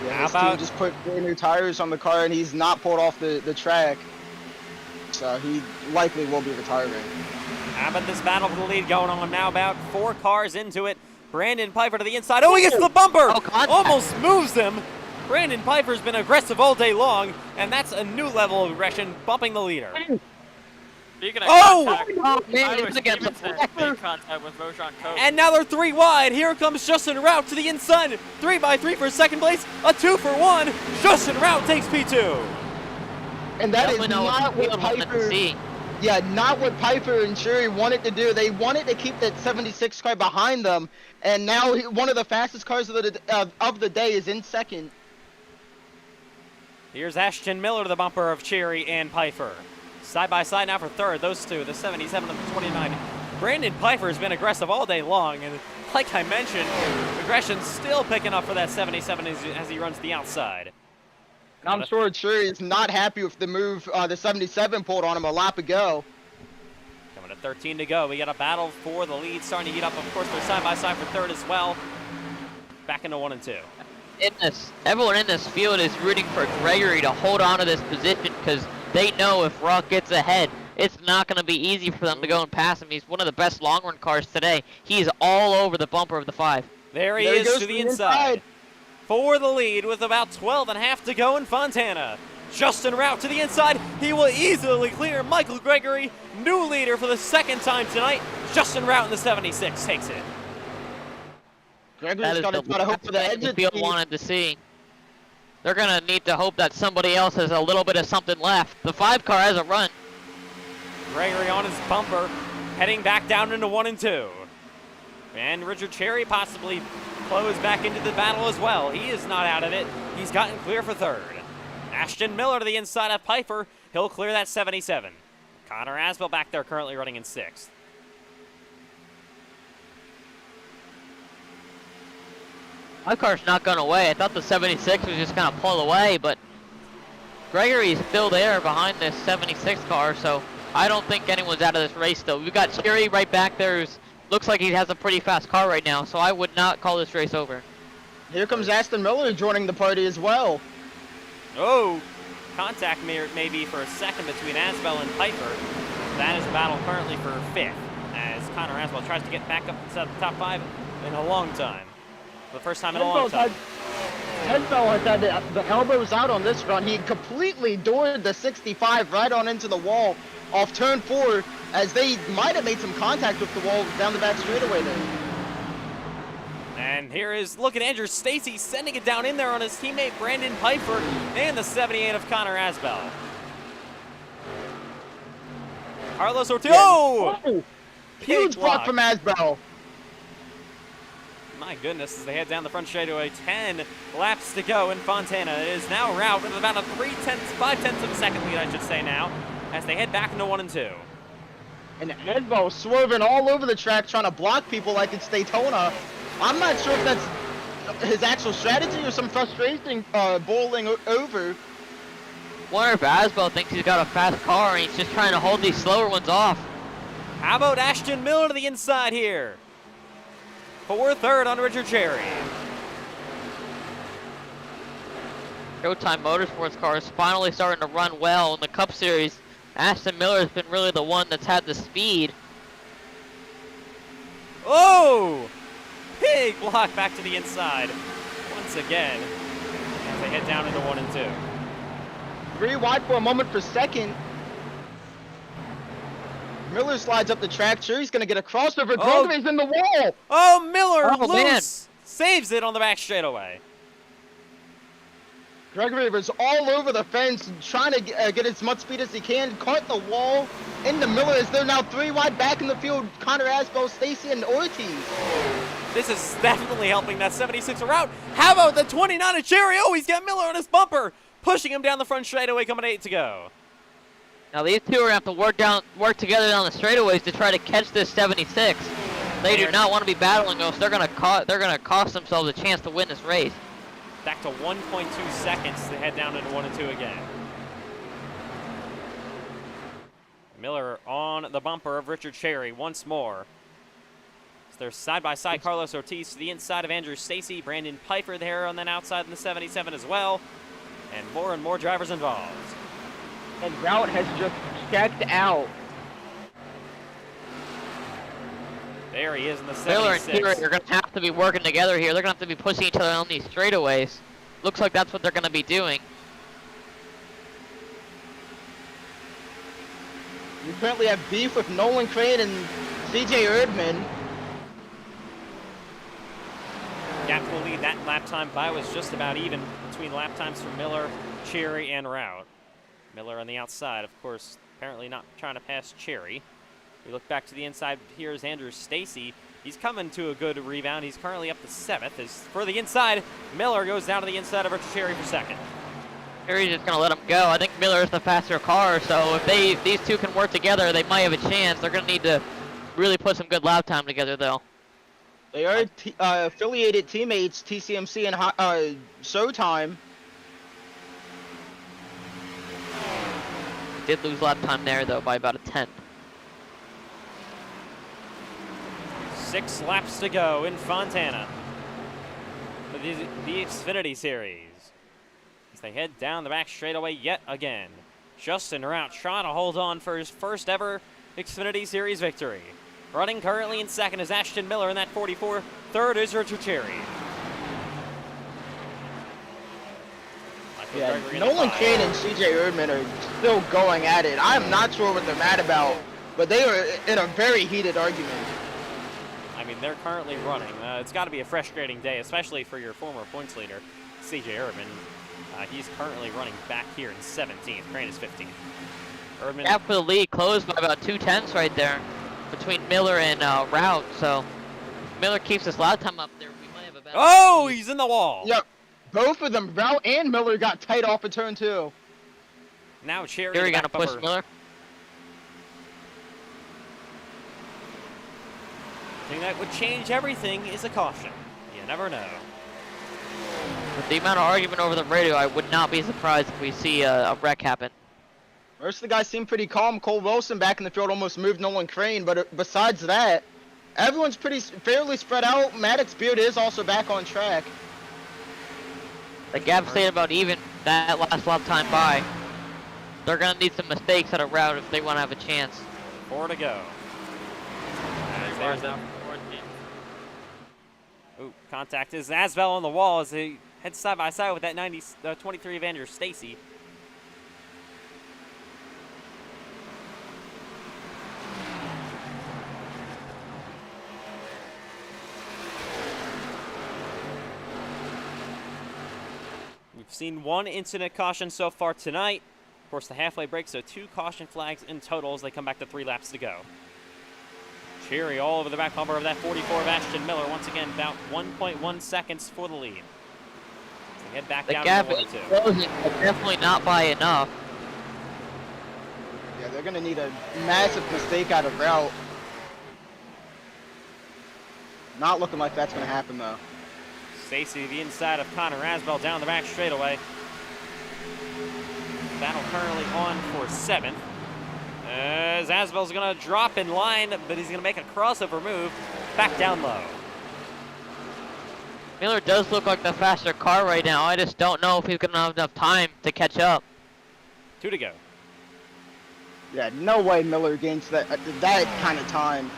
Yeah, his team just put 4 new tires on the car, and he's not pulled off the track. So he likely will be retiring. How about this battle for the lead going on now? About 4 cars into it. Brandon Piper to the inside. Oh, he gets the bumper! Almost moves him. Brandon Piper's been aggressive all day long, and that's a new level of aggression, bumping the leader. Speaking of Oh, man, Tyler it's against the Stevenson made contact with Rojan Cope. And now they're 3 wide. Here comes Justin Rout to the inside. 3x3 for second place. A 2 for 1. Justin Rout takes P2. And that is Definitely not not what what we wanted to Piper. see. Yeah, not what Piper and Shuri wanted to do. They wanted to keep that 76 car behind them, and now one of the fastest cars of the day is in second. Here's Ashton Miller to the bumper of Cherry and Piper. Side by side now for third, those two, the 77 and the 29. Brandon Piper has been aggressive all day long, and like I mentioned, aggression's still picking up for that 77 as he runs the outside. And I'm sure Shuri is not happy with the move the 77 pulled on him a lap ago. Coming to 13 to go. We got a battle for the lead starting to heat up. Of course, they're side by side for third as well. Back into 1 and 2. Everyone in this field is rooting for Gregory to hold on to this position because they know if Rock gets ahead, it's not going to be easy for them to go and pass him. He's one of the best long-run cars today. He's all over the bumper of the 5. There he is to the inside. For the lead with about 12.5 to go in Fontana. Justin Rout to the inside. He will easily clear Michael Gregory. New leader for the second time tonight. Justin Rout in the 76 takes it. Gregory's got to hope for the edge the field wanted to see. They're going to need to hope that somebody else has a little bit of something left. The 5 car has a run. Gregory on his bumper, heading back down into 1 and 2. And Richard Cherry possibly flows back into the battle as well. He is not out of it. He's gotten clear for third. Ashton Miller to the inside of Piper. He'll clear that 77. Connor Asbell back there currently running in 6th. My car's not going away. I thought the 76 was just going to pull away, but Gregory's still there behind this 76 car, so I don't think anyone's out of this race still. We've got Cherry right back there who looks like he has a pretty fast car right now, so I would not call this race over. Here comes Aston Miller joining the party as well. Oh, contact maybe for a second between Asbell and Piper. That is a battle currently for 5th, as Connor Asbell tries to get back up inside the top 5 in a long time. For the first time in a long time. Asbell has had the elbows out on this run. He completely doored the 65 right on into the wall off turn 4, as they might have made some contact with the wall down the back straightaway there. And here is, look at Andrew Stacy sending it down in there on his teammate Brandon Piper and the 78 of Connor Asbell. Carlos Ortiz. Yeah. Oh! Huge block from Asbell. My goodness, as they head down the front straightaway, 10 laps to go in Fontana. It is now Rout with about a 5/10 of a second lead, I should say now, as they head back into 1 and 2. And Asbell swerving all over the track trying to block people like it's Daytona. I'm not sure if that's his actual strategy or some frustration boiling over. Wonder if Asbell thinks he's got a fast car and he's just trying to hold these slower ones off. How about Ashton Miller to the inside here? For third on Richard Cherry. Showtime Motorsports car is finally starting to run well in the Cup Series. Ashton Miller has been really the one that's had the speed. Oh! Big block back to the inside once again as they head down into 1 and 2. 3 wide for a moment for second. Miller slides up the track. Sure, he's going to get a crossover. Oh. Gregory's in the wall. Oh, Miller Oh, loose! man. Saves it on the back straightaway. Gregory was all over the fence trying to get as much speed as he can. Caught the wall into Miller as they're now 3 wide back in the field. Connor Asbell, Stacy, and Ortiz. This is definitely helping that 76 Rout. How about the 29 of Cherry? Oh, he's got Miller on his bumper, pushing him down the front straightaway, coming 8 to go. Now these two are going to have to work together down the straightaways to try to catch this 76. They do not want to be battling those. They're going to cost themselves a chance to win this race. Back to 1.2 seconds to head down into 1 and 2 again. Miller on the bumper of Richard Cherry once more. So they're side by side. Carlos Ortiz to the inside of Andrew Stacy. Brandon Piper there on the outside in the 77 as well. And more drivers involved. And Rout has just checked out. There he is in the Miller 76. and Cherry are going to have to be working together here. They're going to have to be pushing each other on these straightaways. Looks like that's what they're going to be doing. You currently have beef with Nolan Crane and CJ Erdman. Gap to the lead. That lap time by was just about even between lap times for Miller, Cherry, and Rout. Miller on the outside, of course, apparently not trying to pass Cherry. We look back to the inside. Here's Andrew Stacy. He's coming to a good rebound. He's currently up to 7th. As for the inside, Miller goes down to the inside of Richard Cherry for 2nd. Cherry's just gonna let him go. I think Miller's the faster car, so if these two can work together, they might have a chance. They're gonna need to really put some good lap time together, though. They are affiliated teammates, TCMC and Showtime. Did lose lap time there, though, by about a 10th. 6 laps to go in Fontana for the Xfinity Series. As they head down the back straightaway yet again. Justin Rout trying to hold on for his first ever Xfinity Series victory. Running currently in 2nd is Ashton Miller in that 44. 3rd is Richard Cherry. Yeah, Nolan Kane and CJ Erdman are still going at it. I'm not sure what they're mad about, but they are in a very heated argument. I mean, they're currently running. It's got to be a frustrating day, especially for your former points leader, CJ Erdman. He's currently running back here in 17th. Crane is 15th. Erdman. Gap for the lead closed by about 2/10 right there between Miller and Rout. So if Miller keeps his lap time up there, we might have a better. Oh, he's in the wall. Yep, both of them, Rout and Miller, got tight off of turn 2. Now Cherry gonna push Miller. The thing that would change everything is a caution. You never know. With the amount of argument over the radio, I would not be surprised if we see a wreck happen. Most of the guys seem pretty calm. Cole Wilson back in the field almost moved Nolan Crane, but besides that, everyone's fairly spread out. Maddox Beard is also back on track. The gap stayed about even that last lap time by. They're gonna need some mistakes at a route if they want to have a chance. 4 to go. Ooh, contact is Asbel on the wall as he heads side by side with that 23 of Andrew Stacy. We've seen 1 incident caution so far tonight. Of course, the halfway break, so 2 caution flags in total as they come back to 3 laps to go. Cherry all over the back bumper of that 44 of Ashton Miller. Once again, about 1.1 seconds for the lead. So they head back The down gap to is 1-2. closing, but definitely not by enough. Yeah, they're gonna need a massive mistake out of Rout. Not looking like that's gonna happen though. Stacy, the inside of Connor Asbel down the back straightaway. Battle currently on for 7th. As Asbel's going to drop in line, but he's going to make a crossover move back down low. Miller does look like the faster car right now. I just don't know if he's going to have enough time to catch up. 2 to go. Yeah, no way Miller gains that kind of time.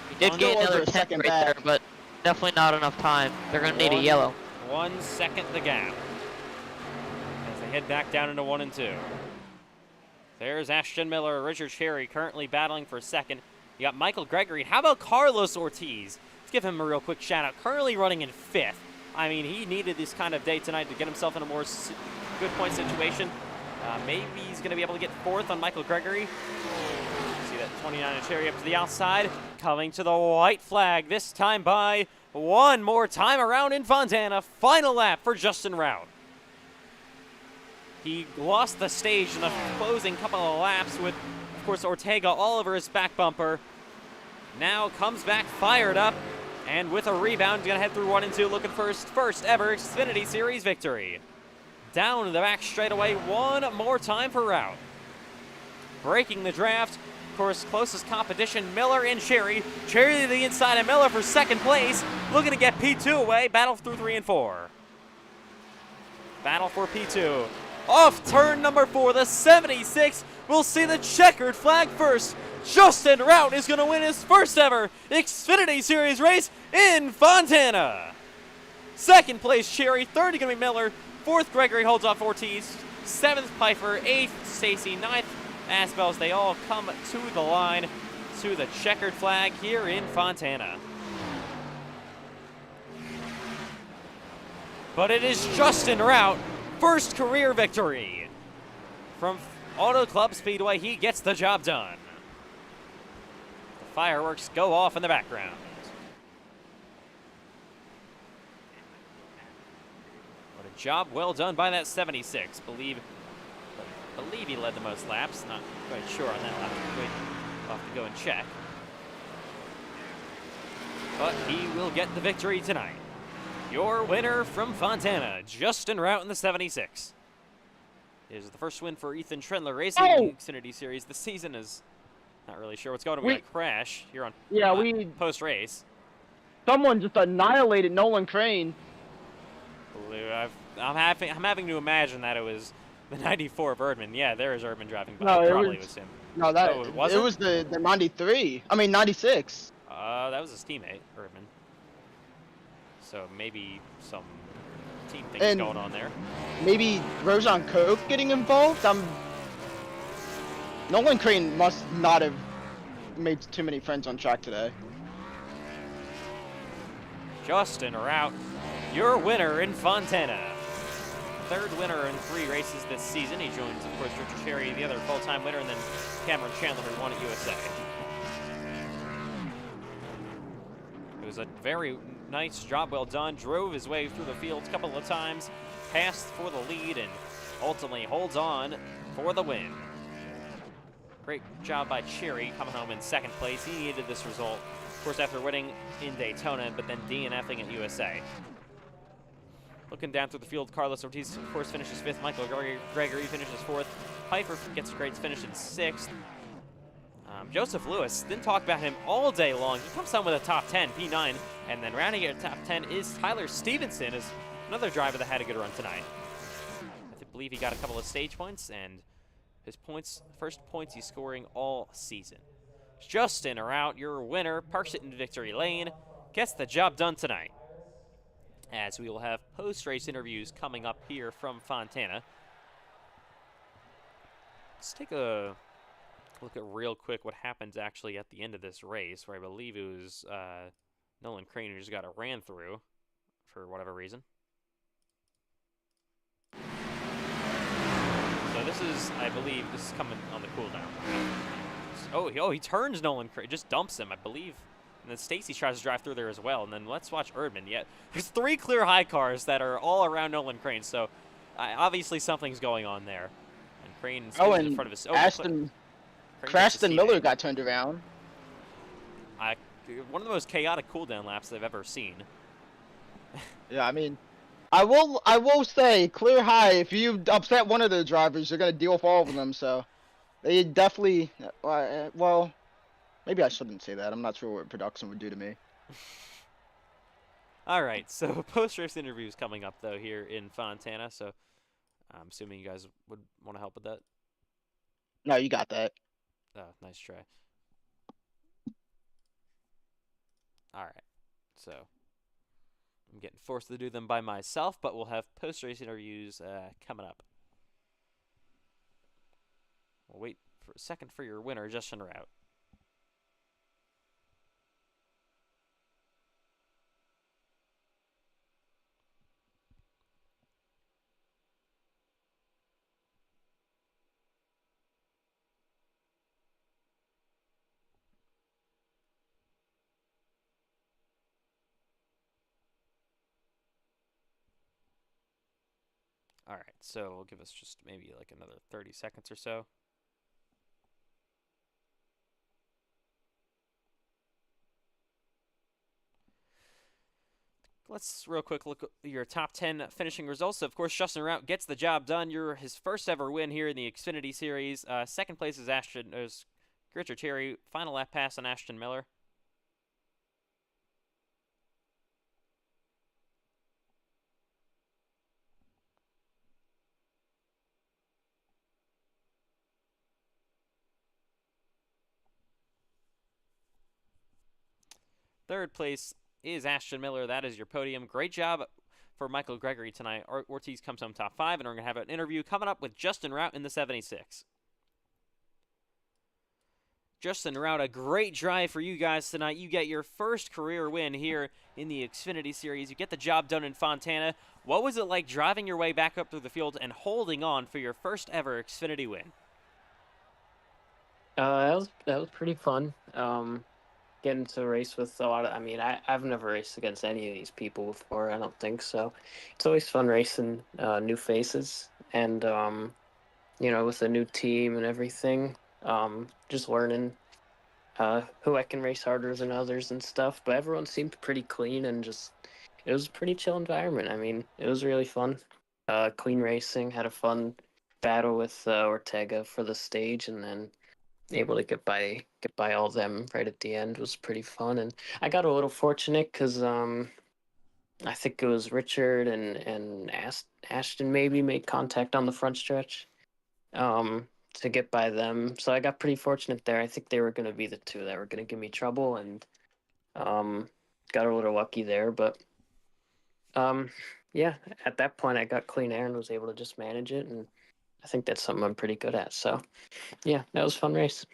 He did get another 10 right there, but definitely not enough time. They're going to need a yellow. 1 second the gap. As they head back down into 1 and 2. There's Ashton Miller, Richard Cherry currently battling for 2nd. You got Michael Gregory. How about Carlos Ortiz? Let's give him a real quick shout out. Currently running in 5th. I mean, he needed this kind of day tonight to get himself in a more good point situation. Maybe he's going to be able to get 4th on Michael Gregory. See that 29 of Cherry up to the outside. Coming to the white flag, this time by 1 more time around in Fontana. Final lap for Justin Rout. He lost the stage in the closing couple of laps with, of course, Ortega all over his back bumper. Now comes back fired up, and with a rebound, going to head through 1 and 2, looking for his first ever Xfinity Series victory. Down the back straightaway, 1 more time for Rout. Breaking the draft, of course, closest competition, Miller and Cherry. Cherry to the inside of Miller for 2nd place, looking to get P2 away, battle through 3 and 4. Battle for P2. Off turn number 4, the 76 will see the checkered flag first. Justin Rout is going to win his first ever Xfinity Series race in Fontana. 2nd place, Cherry. 3rd going to be Miller. 4th, Gregory holds off Ortiz. 7th, Pfeiffer. 8th, Stacy. 9th, Asbels. They all come to the line to the checkered flag here in Fontana. But it is Justin Rout. First career victory from Auto Club Speedway, he gets the job done. The fireworks go off in the background. What a job well done by that 76. Believe he led the most laps. Not quite sure on that lap. We'll have to go and check. But he will get the victory tonight. Your winner from Fontana, Justin Rout in the 76. Is the first win for Ethan Trendler Racing in the Xfinity Series. The season is not really sure what's going on. We got a crash here on post-race. Someone just annihilated Nolan Crane. I'm having to imagine that it was the 94 of Erdman. Yeah, there is Erdman driving by. No, Probably was him. No, it was the 93. I mean 96. That was his teammate, Erdman. So maybe some team things going on there. Maybe Rojan Coke getting involved? Nolan Crane must not have made too many friends on track today. Justin Rout, your winner in Fontana. Third winner in 3 races this season. He joins, of course, Richard Cherry, the other full-time winner, and then Cameron Chandler, who won at USA. It was a very nice job, well done. Drove his way through the field a couple of times, passed for the lead, and ultimately holds on for the win. Great job by Cherry coming home in 2nd place. He needed this result, of course, after winning in Daytona, but then DNFing at USA. Looking down through the field, Carlos Ortiz, of course, finishes 5th. Michael Gregory finishes 4th. Piper gets a great finish in 6th. Joseph Lewis, didn't talk about him all day long. He comes home with a top 10, P9, and then rounding it at top 10 is Tyler Stevenson, is another driver that had a good run tonight. I believe he got a couple of stage points, and his first points he's scoring all season. Justin Rout, your winner, parks it in victory lane, gets the job done tonight. As we will have post-race interviews coming up here from Fontana. Let's take a look at real quick what happens actually at the end of this race, where I believe it was Nolan Crane who just got a ran through for whatever reason. So this is, I believe, this is coming on the cooldown. Oh, he turns Nolan Crane, just dumps him, I believe. And then Stacy tries to drive through there as well. And then let's watch Erdman. Yeah, there's 3 clear high cars that are all around Nolan Crane. So obviously something's going on there. And Crane's in front of his. Crashton Miller got turned around. One of the most chaotic cooldown laps I've ever seen. Yeah, I mean, I will say, clear high. If you upset one of the drivers, you're gonna deal with all of them. So they definitely. Well. Maybe I shouldn't say that. I'm not sure what production would do to me. All right, so post-race interviews coming up, though, here in Fontana. So I'm assuming you guys would want to help with that? No, you got that. Oh, nice try. All right, so I'm getting forced to do them by myself, but we'll have post-race interviews coming up. We'll wait for a second for your winner, Justin Rout. All right, so we'll give us just maybe like another 30 seconds or so. Let's real quick look at your top 10 finishing results. So, of course, Justin Rout gets the job done. His first ever win here in the Xfinity Series. 2nd place is Richard Cherry. Final lap pass on Ashton Miller. Third place is Ashton Miller. That is your podium. Great job for Michael Gregory tonight. Ortiz comes home top 5, and we're going to have an interview coming up with Justin Rout in the 76. Justin Rout, a great drive for you guys tonight. You get your first career win here in the Xfinity Series. You get the job done in Fontana. What was it like driving your way back up through the field and holding on for your first ever Xfinity win? That was pretty fun. Getting to race with a lot of. I mean, I've never raced against any of these people before. I don't think so. It's always fun racing new faces, and with a new team and everything. Just learning who I can race harder than others and stuff. But everyone seemed pretty clean and just. It was a pretty chill environment. I mean, it was really fun. Clean racing. Had a fun battle with Ortega for the stage, and then able to get by all of them right at the end was pretty fun. And I got a little fortunate because I think it was Richard and Ashton maybe made contact on the front stretch to get by them. So I got pretty fortunate there. I think they were going to be the two that were going to give me trouble, and um, got a little lucky there. But um, yeah, at that point I got clean air and was able to just manage it, and I think that's something I'm pretty good at. So yeah, that was a fun race.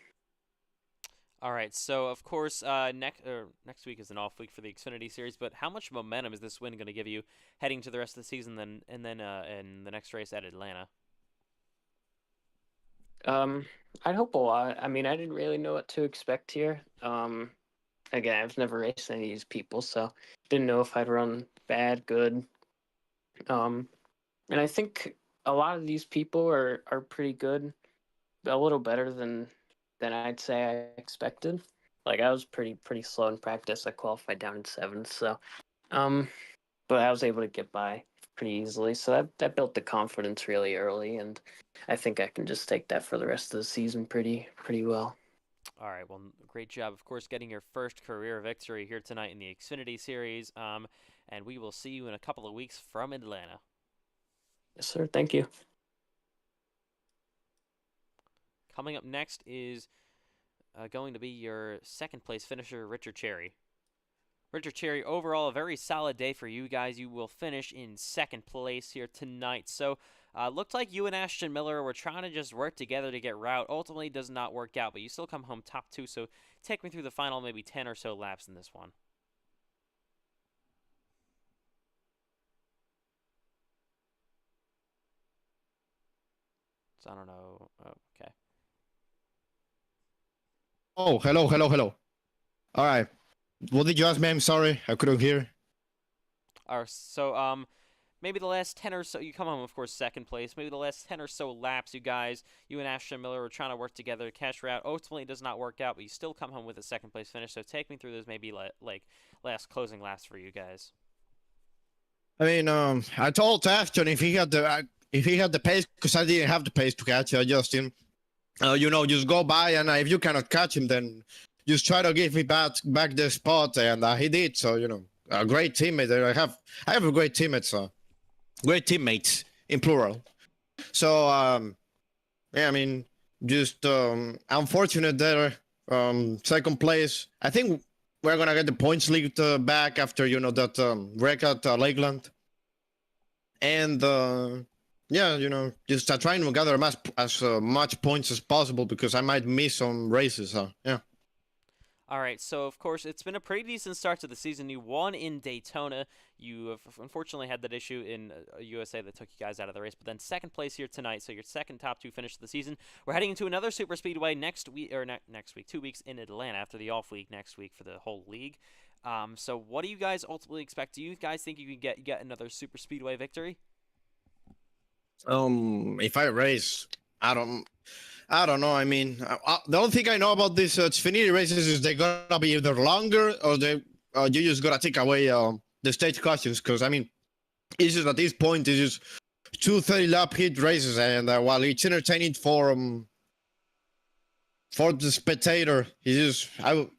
All right, so of course, next week is an off week for the Xfinity Series, but how much momentum is this win going to give you heading to the rest of the season, and then in the next race at Atlanta? Um, I'd hope a lot. I mean, I didn't really know what to expect here. Again, I've never raced any of these people, so didn't know if I'd run bad, good. Um, and I think a lot of these people are pretty good, a little better than I'd say I expected. Like I was pretty slow in practice. I qualified down in seventh, so um, but I was able to get by pretty easily. So that built the confidence really early, and I think I can just take that for the rest of the season pretty well. All right, well, great job, of course, getting your first career victory here tonight in the Xfinity Series. And we will see you in a couple of weeks from Atlanta. Yes, sir. Thank you. Coming up next is going to be your second place finisher, Richard Cherry. Richard Cherry, overall, a very solid day for you guys. You will finish in second place here tonight. So, looked like you and Ashton Miller were trying to just work together to get route. Ultimately, does not work out, but you still come home top two. So, take me through the final maybe 10 or so laps in this one. So, I don't know. Oh, okay. Oh, hello. All right. What did you ask me? I'm sorry, I couldn't hear. All right, so maybe the last 10 or so, you come home, of course, second place. Maybe the last 10 or so laps, you and Ashton Miller were trying to work together to catch route. Ultimately, it does not work out, but you still come home with a second place finish. So take me through those maybe like last closing laps for you guys. I mean, I told Ashton if he had the pace, because I didn't have the pace to catch Justin. Just go by, and if you cannot catch him, then just try to give me back the spot, and he did. So a great teammate. I have a great teammates, great teammates in plural. So yeah, I mean, just unfortunate there. Second place. I think we're gonna get the points league back after that wreck at Lakeland, and yeah, just trying to gather as much points as possible because I might miss some races. Yeah. All right, so of course it's been a pretty decent start to the season. You won in Daytona. You have unfortunately had that issue in USA that took you guys out of the race, but then second place here tonight, so your second top two finish of the season. We're heading into another super speedway next week, or next week, 2 weeks in Atlanta after the off week next week for the whole league. So what do you guys ultimately expect? Do you guys think you can get another super speedway victory? If I race, I don't know. I mean, the only thing I know about these Xfinity races is they're gonna be either longer or you just gotta take away the stage cautions. Because I mean, it's just at this point it's just 2 30-lap hit races, and while it's entertaining for the spectator, in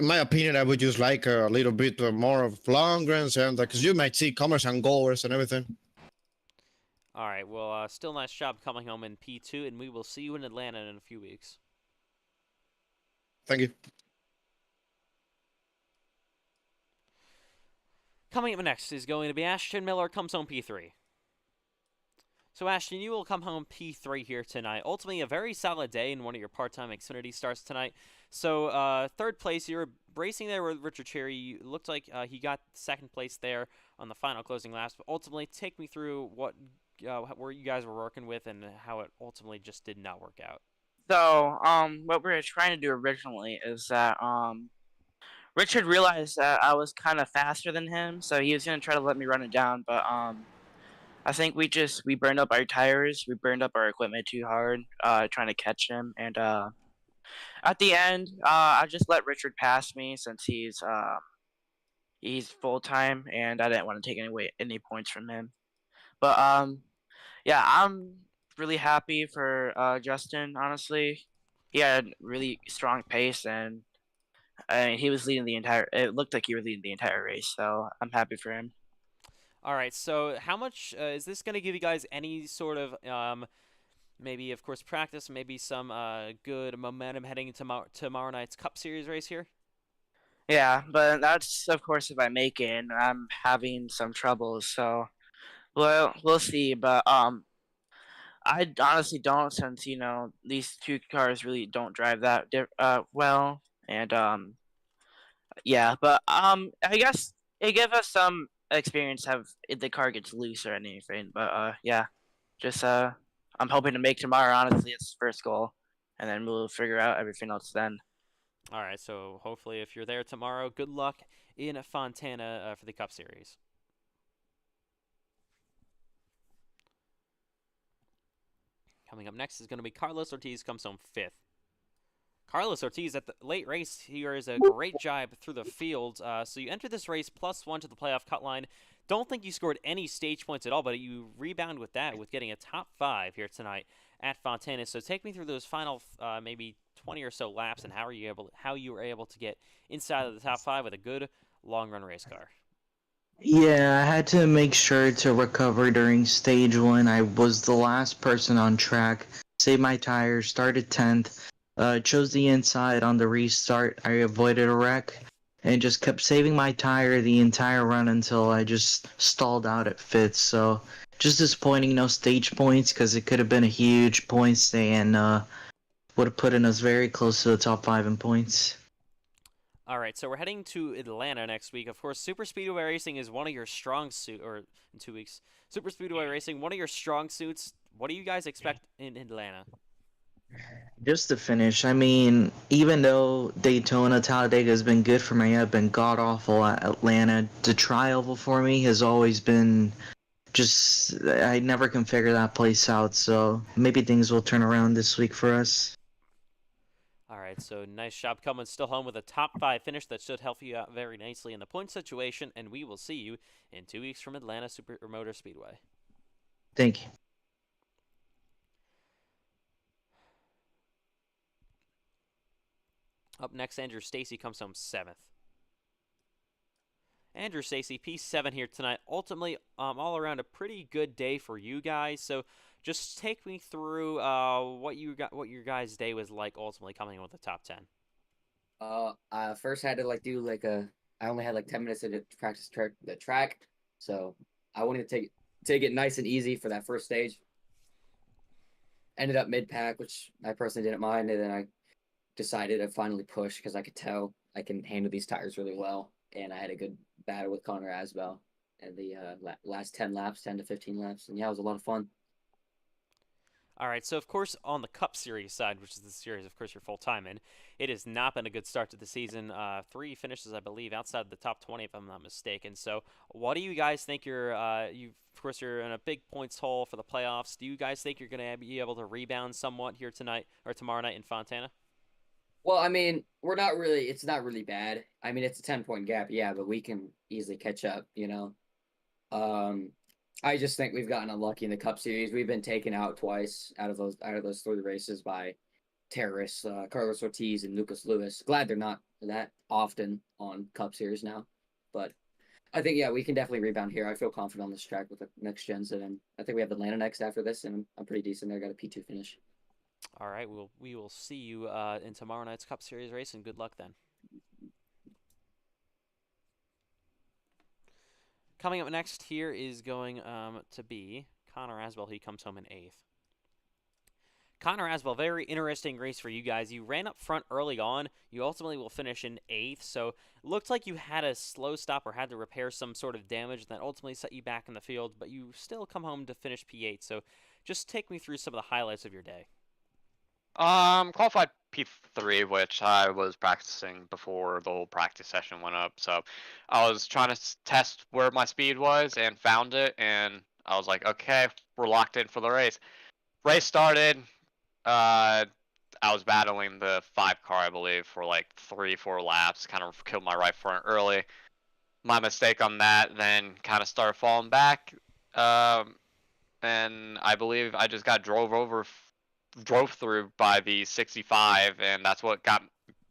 my opinion, I would just like a little bit more of long runs, and because you might see comers and goers and everything. All right, well, still nice job coming home in P2, and we will see you in Atlanta in a few weeks. Thank you. Coming up next is going to be Ashton Miller comes home P3. So, Ashton, you will come home P3 here tonight. Ultimately, a very solid day in one of your part-time Xfinity starts tonight. So, third place, you were racing there with Richard Cherry. It looked like he got second place there on the final closing laps. But ultimately, take me through where you guys were working with and how it ultimately just did not work out. So, what we were trying to do originally is that, Richard realized that I was kind of faster than him, so he was gonna try to let me run it down, but, I think we burned up our tires, we burned up our equipment too hard, trying to catch him, and, at the end, I just let Richard pass me since he's full-time, and I didn't want to take any points from him. But, yeah, I'm really happy for Justin. Honestly, he had really strong pace, and he was leading the entire. It looked like he was leading the entire race, so I'm happy for him. All right, so how much is this going to give you guys any sort of maybe, of course, practice, maybe some good momentum heading into tomorrow night's Cup Series race here? Yeah, but that's of course if I make it. And I'm having some troubles, so we'll see. But I honestly don't, since these two cars really don't drive that well, and yeah. But I guess it gives us some experience if the car gets loose or anything. But yeah, just I'm hoping to make tomorrow. Honestly, it's first goal, and then we'll figure out everything else then. All right, so hopefully if you're there tomorrow, good luck in Fontana for the Cup Series. Coming up next is going to be Carlos Ortiz, comes home 5th. Carlos Ortiz at the late race here is a great job through the field. So you enter this race +1 to the playoff cut line. Don't think you scored any stage points at all, but you rebound with that with getting a top 5 here tonight at Fontana. So take me through those final maybe 20 or so laps and how you were able to get inside of the top 5 with a good long run race car. Yeah, I had to make sure to recover during stage 1. I was the last person on track. Saved my tires, started 10th. Chose the inside on the restart. I avoided a wreck and just kept saving my tire the entire run until I just stalled out at 5th. So just disappointing, no stage points, because it could have been a huge points day and would have put us very close to the top 5 in points. All right, so we're heading to Atlanta next week. Of course, Super Speedway Racing is one of your strong suits, or in 2 weeks. Super Speedway Racing, one of your strong suits. What do you guys expect in Atlanta? Just to finish, I mean, even though Daytona, Talladega has been good for me, I've been god-awful at Atlanta. The tri-oval for me has always been just, I never can figure that place out, so maybe things will turn around this week for us. All right, so nice job coming still home with a top 5 finish that should help you out very nicely in the point situation, and we will see you in 2 weeks from Atlanta Motor Speedway. Thank you. Up next, Andrew Stacy comes home 7th. Andrew Stacy, P7 here tonight. Ultimately, all around a pretty good day for you guys. So, just take me through what your guys' day was like. Ultimately, coming in with the top 10. I first had to do I only had 10 minutes to practice the track, so I wanted to take it nice and easy for that first stage. Ended up mid pack, which I personally didn't mind, and then I decided to finally push because I could tell I can handle these tires really well, and I had a good battle with Connor Asbell in the last 10 to 15 laps, and yeah, it was a lot of fun. All right, so of course on the Cup Series side, which is the series, of course, you're full time in, it has not been a good start to the season. 3 finishes, I believe, outside of the top 20, if I'm not mistaken. So, what do you guys think? You're in a big points hole for the playoffs. Do you guys think you're going to be able to rebound somewhat here tonight or tomorrow night in Fontana? Well, I mean, it's not really bad. I mean, it's a 10-point gap, yeah, but we can easily catch up, I just think we've gotten unlucky in the Cup Series. We've been taken out twice out of those 3 races by terrorists, Carlos Ortiz and Lucas Lewis. Glad they're not that often on Cup Series now, but I think we can definitely rebound here. I feel confident on this track with the next gens, and I think we have Atlanta next after this, and I'm pretty decent there. Got a P2 finish. All right, we will see you in tomorrow night's Cup Series race, and good luck then. Coming up next here is going to be Connor Asbell. He comes home in 8th. Connor Asbell, very interesting race for you guys. You ran up front early on. You ultimately will finish in 8th. So it looked like you had a slow stop or had to repair some sort of damage that ultimately set you back in the field, but you still come home to finish P8. So just take me through some of the highlights of your day. Qualified P3, which I was practicing before the whole practice session went up. So I was trying to test where my speed was and found it, and I was like, okay, we're locked in for the race. Race started. I was battling the 5 car, I believe, for like 3-4 laps. Kind of killed my right front early. My mistake on that, then kind of started falling back. And I believe I just got drove through by the 65, and that's what got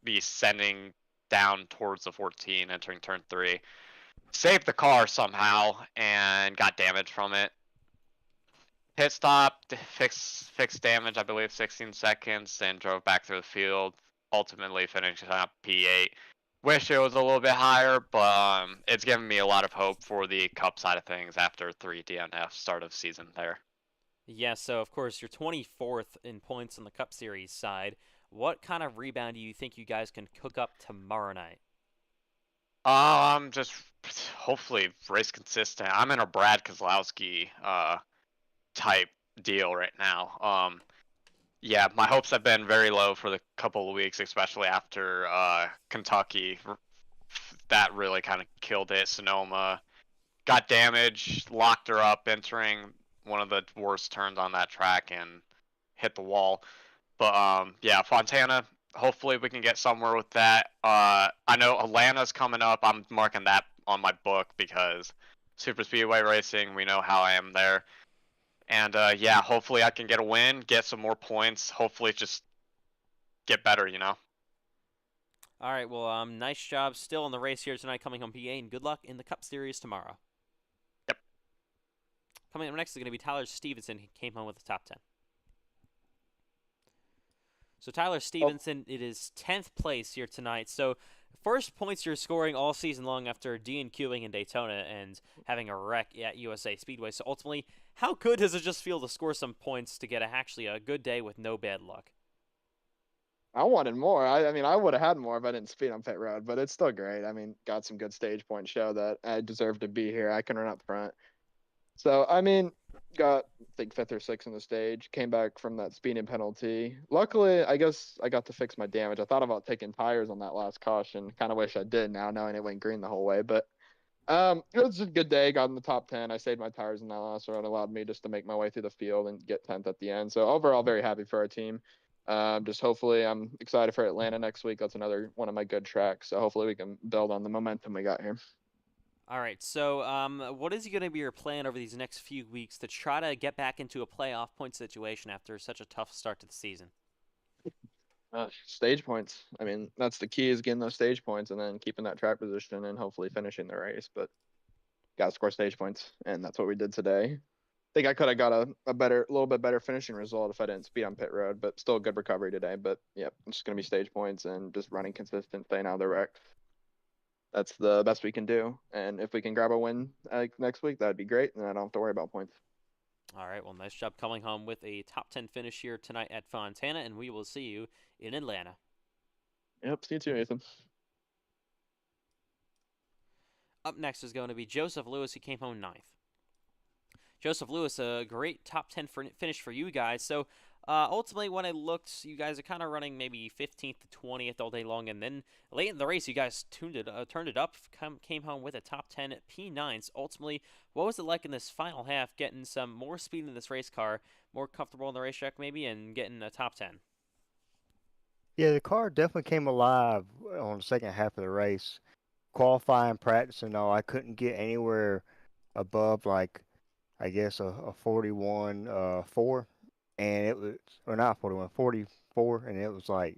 me sending down towards the 14 entering turn 3. Saved the car somehow and got damage from it. Pit stop, fixed damage, I believe 16 seconds, and drove back through the field. Ultimately finishing up P8. Wish it was a little bit higher, but it's given me a lot of hope for the Cup side of things after 3 DNF start of season there. Yeah, so of course you're 24th in points on the Cup Series side. What kind of rebound do you think you guys can cook up tomorrow night? Just hopefully race consistent. I'm in a Brad Keselowski type deal right now. Yeah, my hopes have been very low for the couple of weeks, especially after Kentucky. That really kind of killed it. Sonoma got damaged, locked her up entering one of the worst turns on that track and hit the wall. But yeah, Fontana, hopefully we can get somewhere with that. I know Atlanta's coming up. I'm marking that on my book because Super Speedway racing, we know how I am there. And yeah, hopefully I can get a win, get some more points. Hopefully just get better, you know. All right, well, nice job still in the race here tonight, coming home PA, and good luck in the Cup Series tomorrow. Yep. Coming up next is going to be Tyler Stevenson. He came home with the top 10. So Tyler Stevenson, it is 10th place here tonight. So first points you're scoring all season long after DNQing in Daytona and having a wreck at USA Speedway. So ultimately, how good does it just feel to score some points to get actually a good day with no bad luck? I wanted more. I mean, I would have had more if I didn't speed on pit road, but it's still great. I mean, got some good stage points, show that I deserve to be here. I can run up front. So, I mean, got, I think, 5th or 6th in the stage. Came back from that speeding penalty. Luckily, I guess I got to fix my damage. I thought about taking tires on that last caution. Kind of wish I did now, knowing it went green the whole way. But it was a good day. Got in the top 10. I saved my tires in that last round. Allowed me just to make my way through the field and get 10th at the end. So overall, very happy for our team. Just hopefully, I'm excited for Atlanta next week. That's another one of my good tracks. So hopefully we can build on the momentum we got here. All right, so what is going to be your plan over these next few weeks to try to get back into a playoff point situation after such a tough start to the season? Stage points. I mean, that's the key, is getting those stage points and then keeping that track position and hopefully finishing the race. But gotta score stage points, and that's what we did today. I think I could have got a little bit better finishing result if I didn't speed on pit road, but still a good recovery today. But yeah, it's just gonna be stage points and just running consistent, staying out of the wreck. That's the best we can do. And if we can grab a win next week, that'd be great, and I don't have to worry about points. All right, well, nice job coming home with a top 10 finish here tonight at Fontana, and we will see you in Atlanta. Yep, see you too, Nathan. Up next is going to be Joseph Lewis, who came home 9th. Joseph Lewis, a great top 10 finish for you guys. So ultimately, when I looked, you guys are kind of running maybe 15th to 20th all day long, and then late in the race, you guys turned it up, came home with a top 10 P9s. Ultimately, what was it like in this final half, getting some more speed in this race car, more comfortable in the racetrack maybe, and getting a top 10? Yeah, the car definitely came alive on the second half of the race. Qualifying, practice, and all, I couldn't get anywhere above, like, I guess a 41 4, and it was, or not 41, 44, and it was like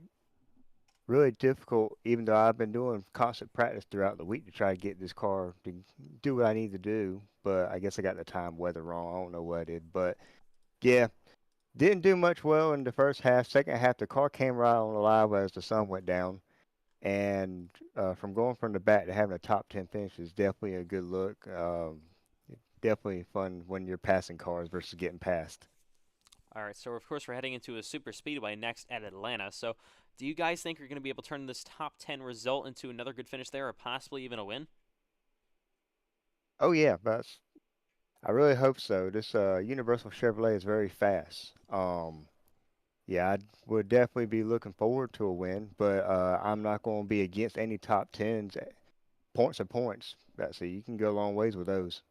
really difficult, even though I've been doing constant practice throughout the week to try to get this car to do what I need to do. But I guess I got the time weather wrong. I don't know what I did, but yeah, didn't do much well in the first half. Second half, the car came right on alive as the sun went down. And from going from the back to having a top 10 finish is definitely a good look. Definitely fun when you're passing cars versus getting passed. All right, so of course we're heading into a super speedway next at Atlanta. So do you guys think you're going to be able to turn this top 10 result into another good finish there, or possibly even a win? Oh yeah, I really hope so. This Universal Chevrolet is very fast. yeah, I would definitely be looking forward to a win, but I'm not going to be against any top tens. Points are points. That's it. You can go a long ways with those.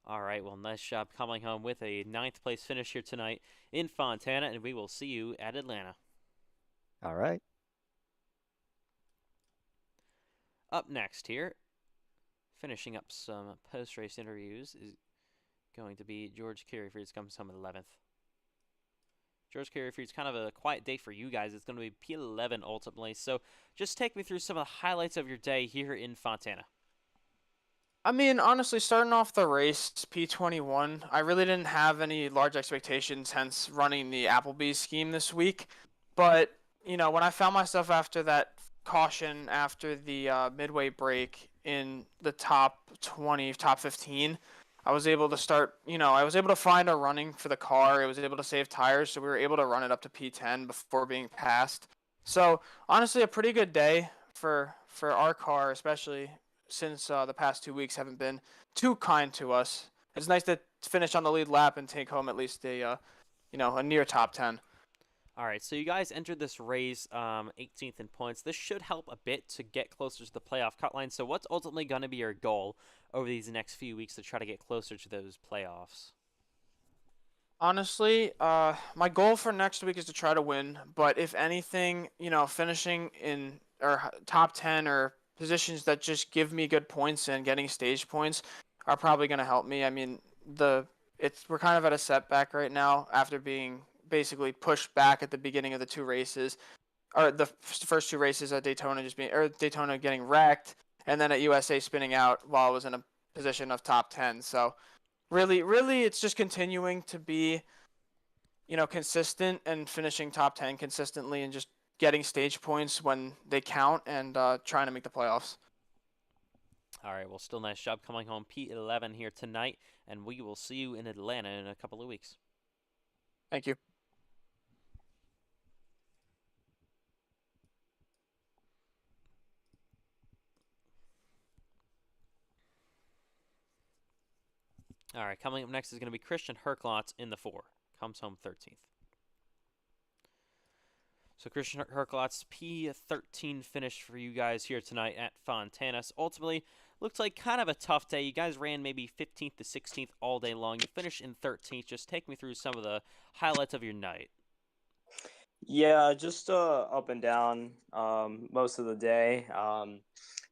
All right, well, nice job coming home with a ninth place finish here tonight in Fontana, and we will see you at Atlanta. All right. Up next here, finishing up some post-race interviews, is going to be George Careyfrieds, comes home at 11th. George Careyfrieds, kind of a quiet day for you guys. It's going to be P11 ultimately. So just take me through some of the highlights of your day here in Fontana. I mean, honestly, starting off the race, P21, I really didn't have any large expectations, hence running the Applebee's scheme this week. But, you know, when I found myself after that caution after the midway break in the top 20, top 15, I was able to start, I was able to find a running for the car. It was able to save tires, so we were able to run it up to P10 before being passed. So, honestly, a pretty good day for our car, especially since the past 2 weeks haven't been too kind to us. It's nice to finish on the lead lap and take home at least a near top 10. All right, so you guys entered this race 18th in points. This should help a bit to get closer to the playoff cut line. So what's ultimately going to be your goal over these next few weeks to try to get closer to those playoffs? Honestly, my goal for next week is to try to win. But if anything, finishing in or top 10 or positions that just give me good points and getting stage points are probably going to help me. I mean, we're kind of at a setback right now after being basically pushed back at the beginning of the two races, or the first two races at Daytona Daytona getting wrecked, and then at USA spinning out while I was in a position of top 10. So really, it's just continuing to be, consistent and finishing top 10 consistently and just getting stage points when they count and trying to make the playoffs. All right, well, still nice job coming home P11 here tonight, and we will see you in Atlanta in a couple of weeks. Thank you. All right, coming up next is going to be Christian Herklotz in the 4. Comes home 13th. So Christian Herklotz, P13 finish for you guys here tonight at Fontana. So ultimately, looks like kind of a tough day. You guys ran maybe 15th to 16th all day long. You finished in 13th. Just take me through some of the highlights of your night. Yeah, just up and down most of the day.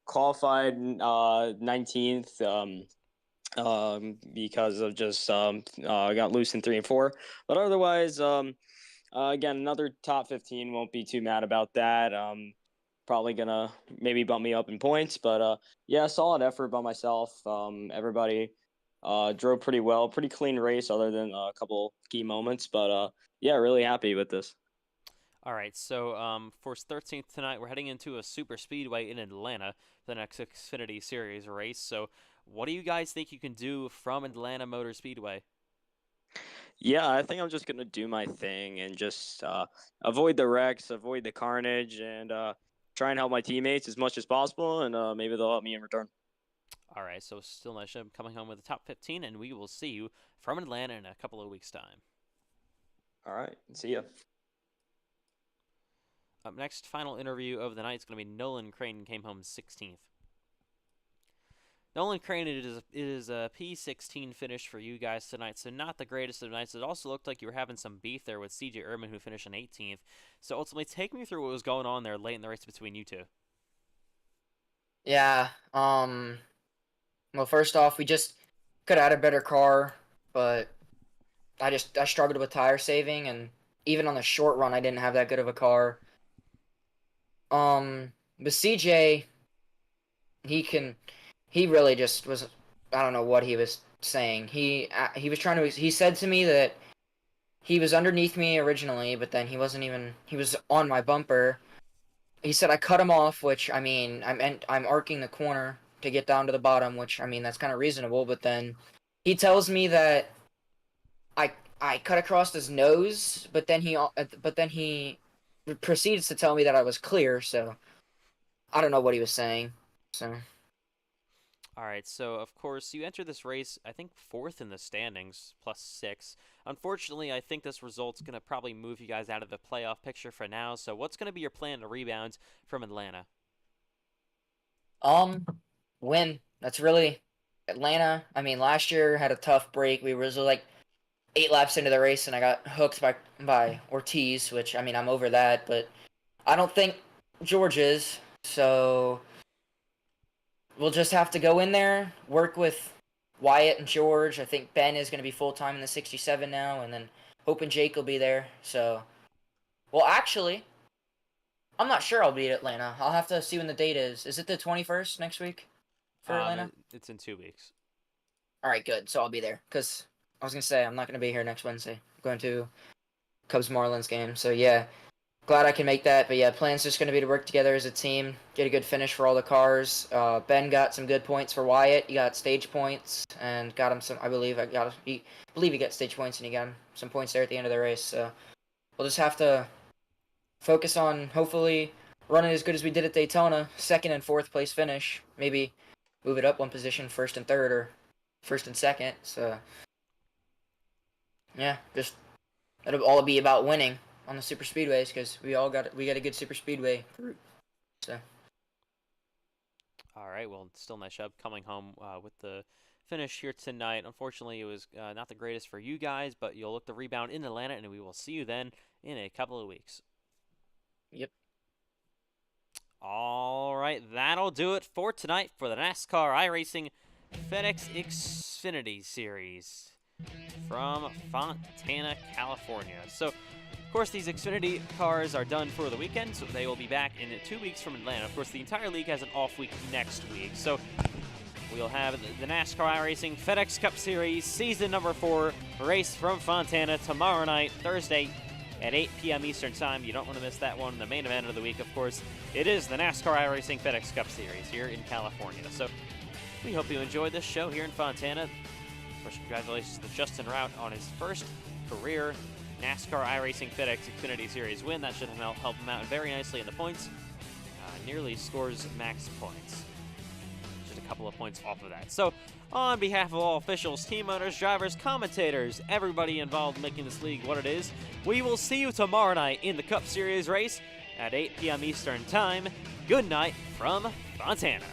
Qualified 19th because of just got loose in 3 and 4. But otherwise, again, another top 15. Won't be too mad about that. Probably gonna maybe bump me up in points, but yeah, solid effort by myself. Everybody drove pretty well, pretty clean race, other than a couple key moments. But yeah, really happy with this. All right, so for 13th tonight, we're heading into a super speedway in Atlanta, the next Xfinity Series race. So what do you guys think you can do from Atlanta Motor Speedway? Yeah, I think I'm just gonna do my thing and just avoid the wrecks, avoid the carnage, and try and help my teammates as much as possible, and maybe they'll help me in return. All right, so still nice job coming home with the top 15, and we will see you from Atlanta in a couple of weeks' time. All right, see ya. Up next, final interview of the night is going to be Nolan Crane, came home 16th. Nolan Crane, it is a P16 finish for you guys tonight, so not the greatest of nights. It also looked like you were having some beef there with CJ Ehrman, who finished in 18th. So ultimately, take me through what was going on there late in the race between you two. Yeah, well, first off, we just could have had a better car, but I struggled with tire saving, and even on the short run, I didn't have that good of a car. But CJ, he really just was, I don't know what he was saying. He said to me that he was underneath me originally, but then he was on my bumper. He said I cut him off, which, I mean, I'm arcing the corner to get down to the bottom, which, I mean, that's kind of reasonable, but then he tells me that I cut across his nose, but then he proceeds to tell me that I was clear, so I don't know what he was saying. So All right, so of course you entered this race, I think 4th in the standings, +6. Unfortunately, I think this result's going to probably move you guys out of the playoff picture for now. So what's going to be your plan to rebound from Atlanta? Win. That's really Atlanta. I mean, last year had a tough break. We were like 8 laps into the race, and I got hooked by Ortiz, which, I mean, I'm over that, but I don't think George is. So we'll just have to go in there, work with Wyatt and George. I think Ben is going to be full-time in the 67 now, and then hoping Jake will be there. So, well, actually, I'm not sure I'll be at Atlanta. I'll have to see when the date is. Is it the 21st next week for Atlanta? It's in 2 weeks. All right, good. So I'll be there, because I was going to say I'm not going to be here next Wednesday. I'm going to Cubs-Marlins game. So, yeah. Glad I can make that, but yeah, plan's just going to be to work together as a team, get a good finish for all the cars. Ben got some good points for Wyatt. He got stage points and got him some. I believe he got stage points and he got him some points there at the end of the race. So we'll just have to focus on hopefully running as good as we did at Daytona, 2nd and 4th place finish. Maybe move it up 1 position, 1st and 3rd, or 1st and 2nd. So yeah, just it'll all be about winning on the super speedways, because we got a good super speedway group. So all right, well, still nice job coming home with the finish here tonight. Unfortunately, it was not the greatest for you guys, but you'll look to rebound in Atlanta, and we will see you then in a couple of weeks. Yep. All right, that'll do it for tonight for the NASCAR iRacing FedEx Xfinity Series from Fontana, California. So, of course, these Xfinity cars are done for the weekend, so they will be back in 2 weeks from Atlanta. Of course, the entire league has an off week next week, so we'll have the NASCAR iRacing FedEx Cup Series Season number 4 race from Fontana tomorrow night, Thursday at 8 p.m. Eastern Time. You don't want to miss that one. The main event of the week, of course, it is the NASCAR iRacing FedEx Cup Series here in California. So we hope you enjoyed this show here in Fontana. Of course, congratulations to Justin Rout on his first career NASCAR iRacing FedEx Xfinity Series win. That should help him out very nicely in the points. Nearly scores max points. Just a couple of points off of that. So, on behalf of all officials, team owners, drivers, commentators, everybody involved in making this league what it is, we will see you tomorrow night in the Cup Series race at 8 p.m. Eastern Time. Good night from Fontana.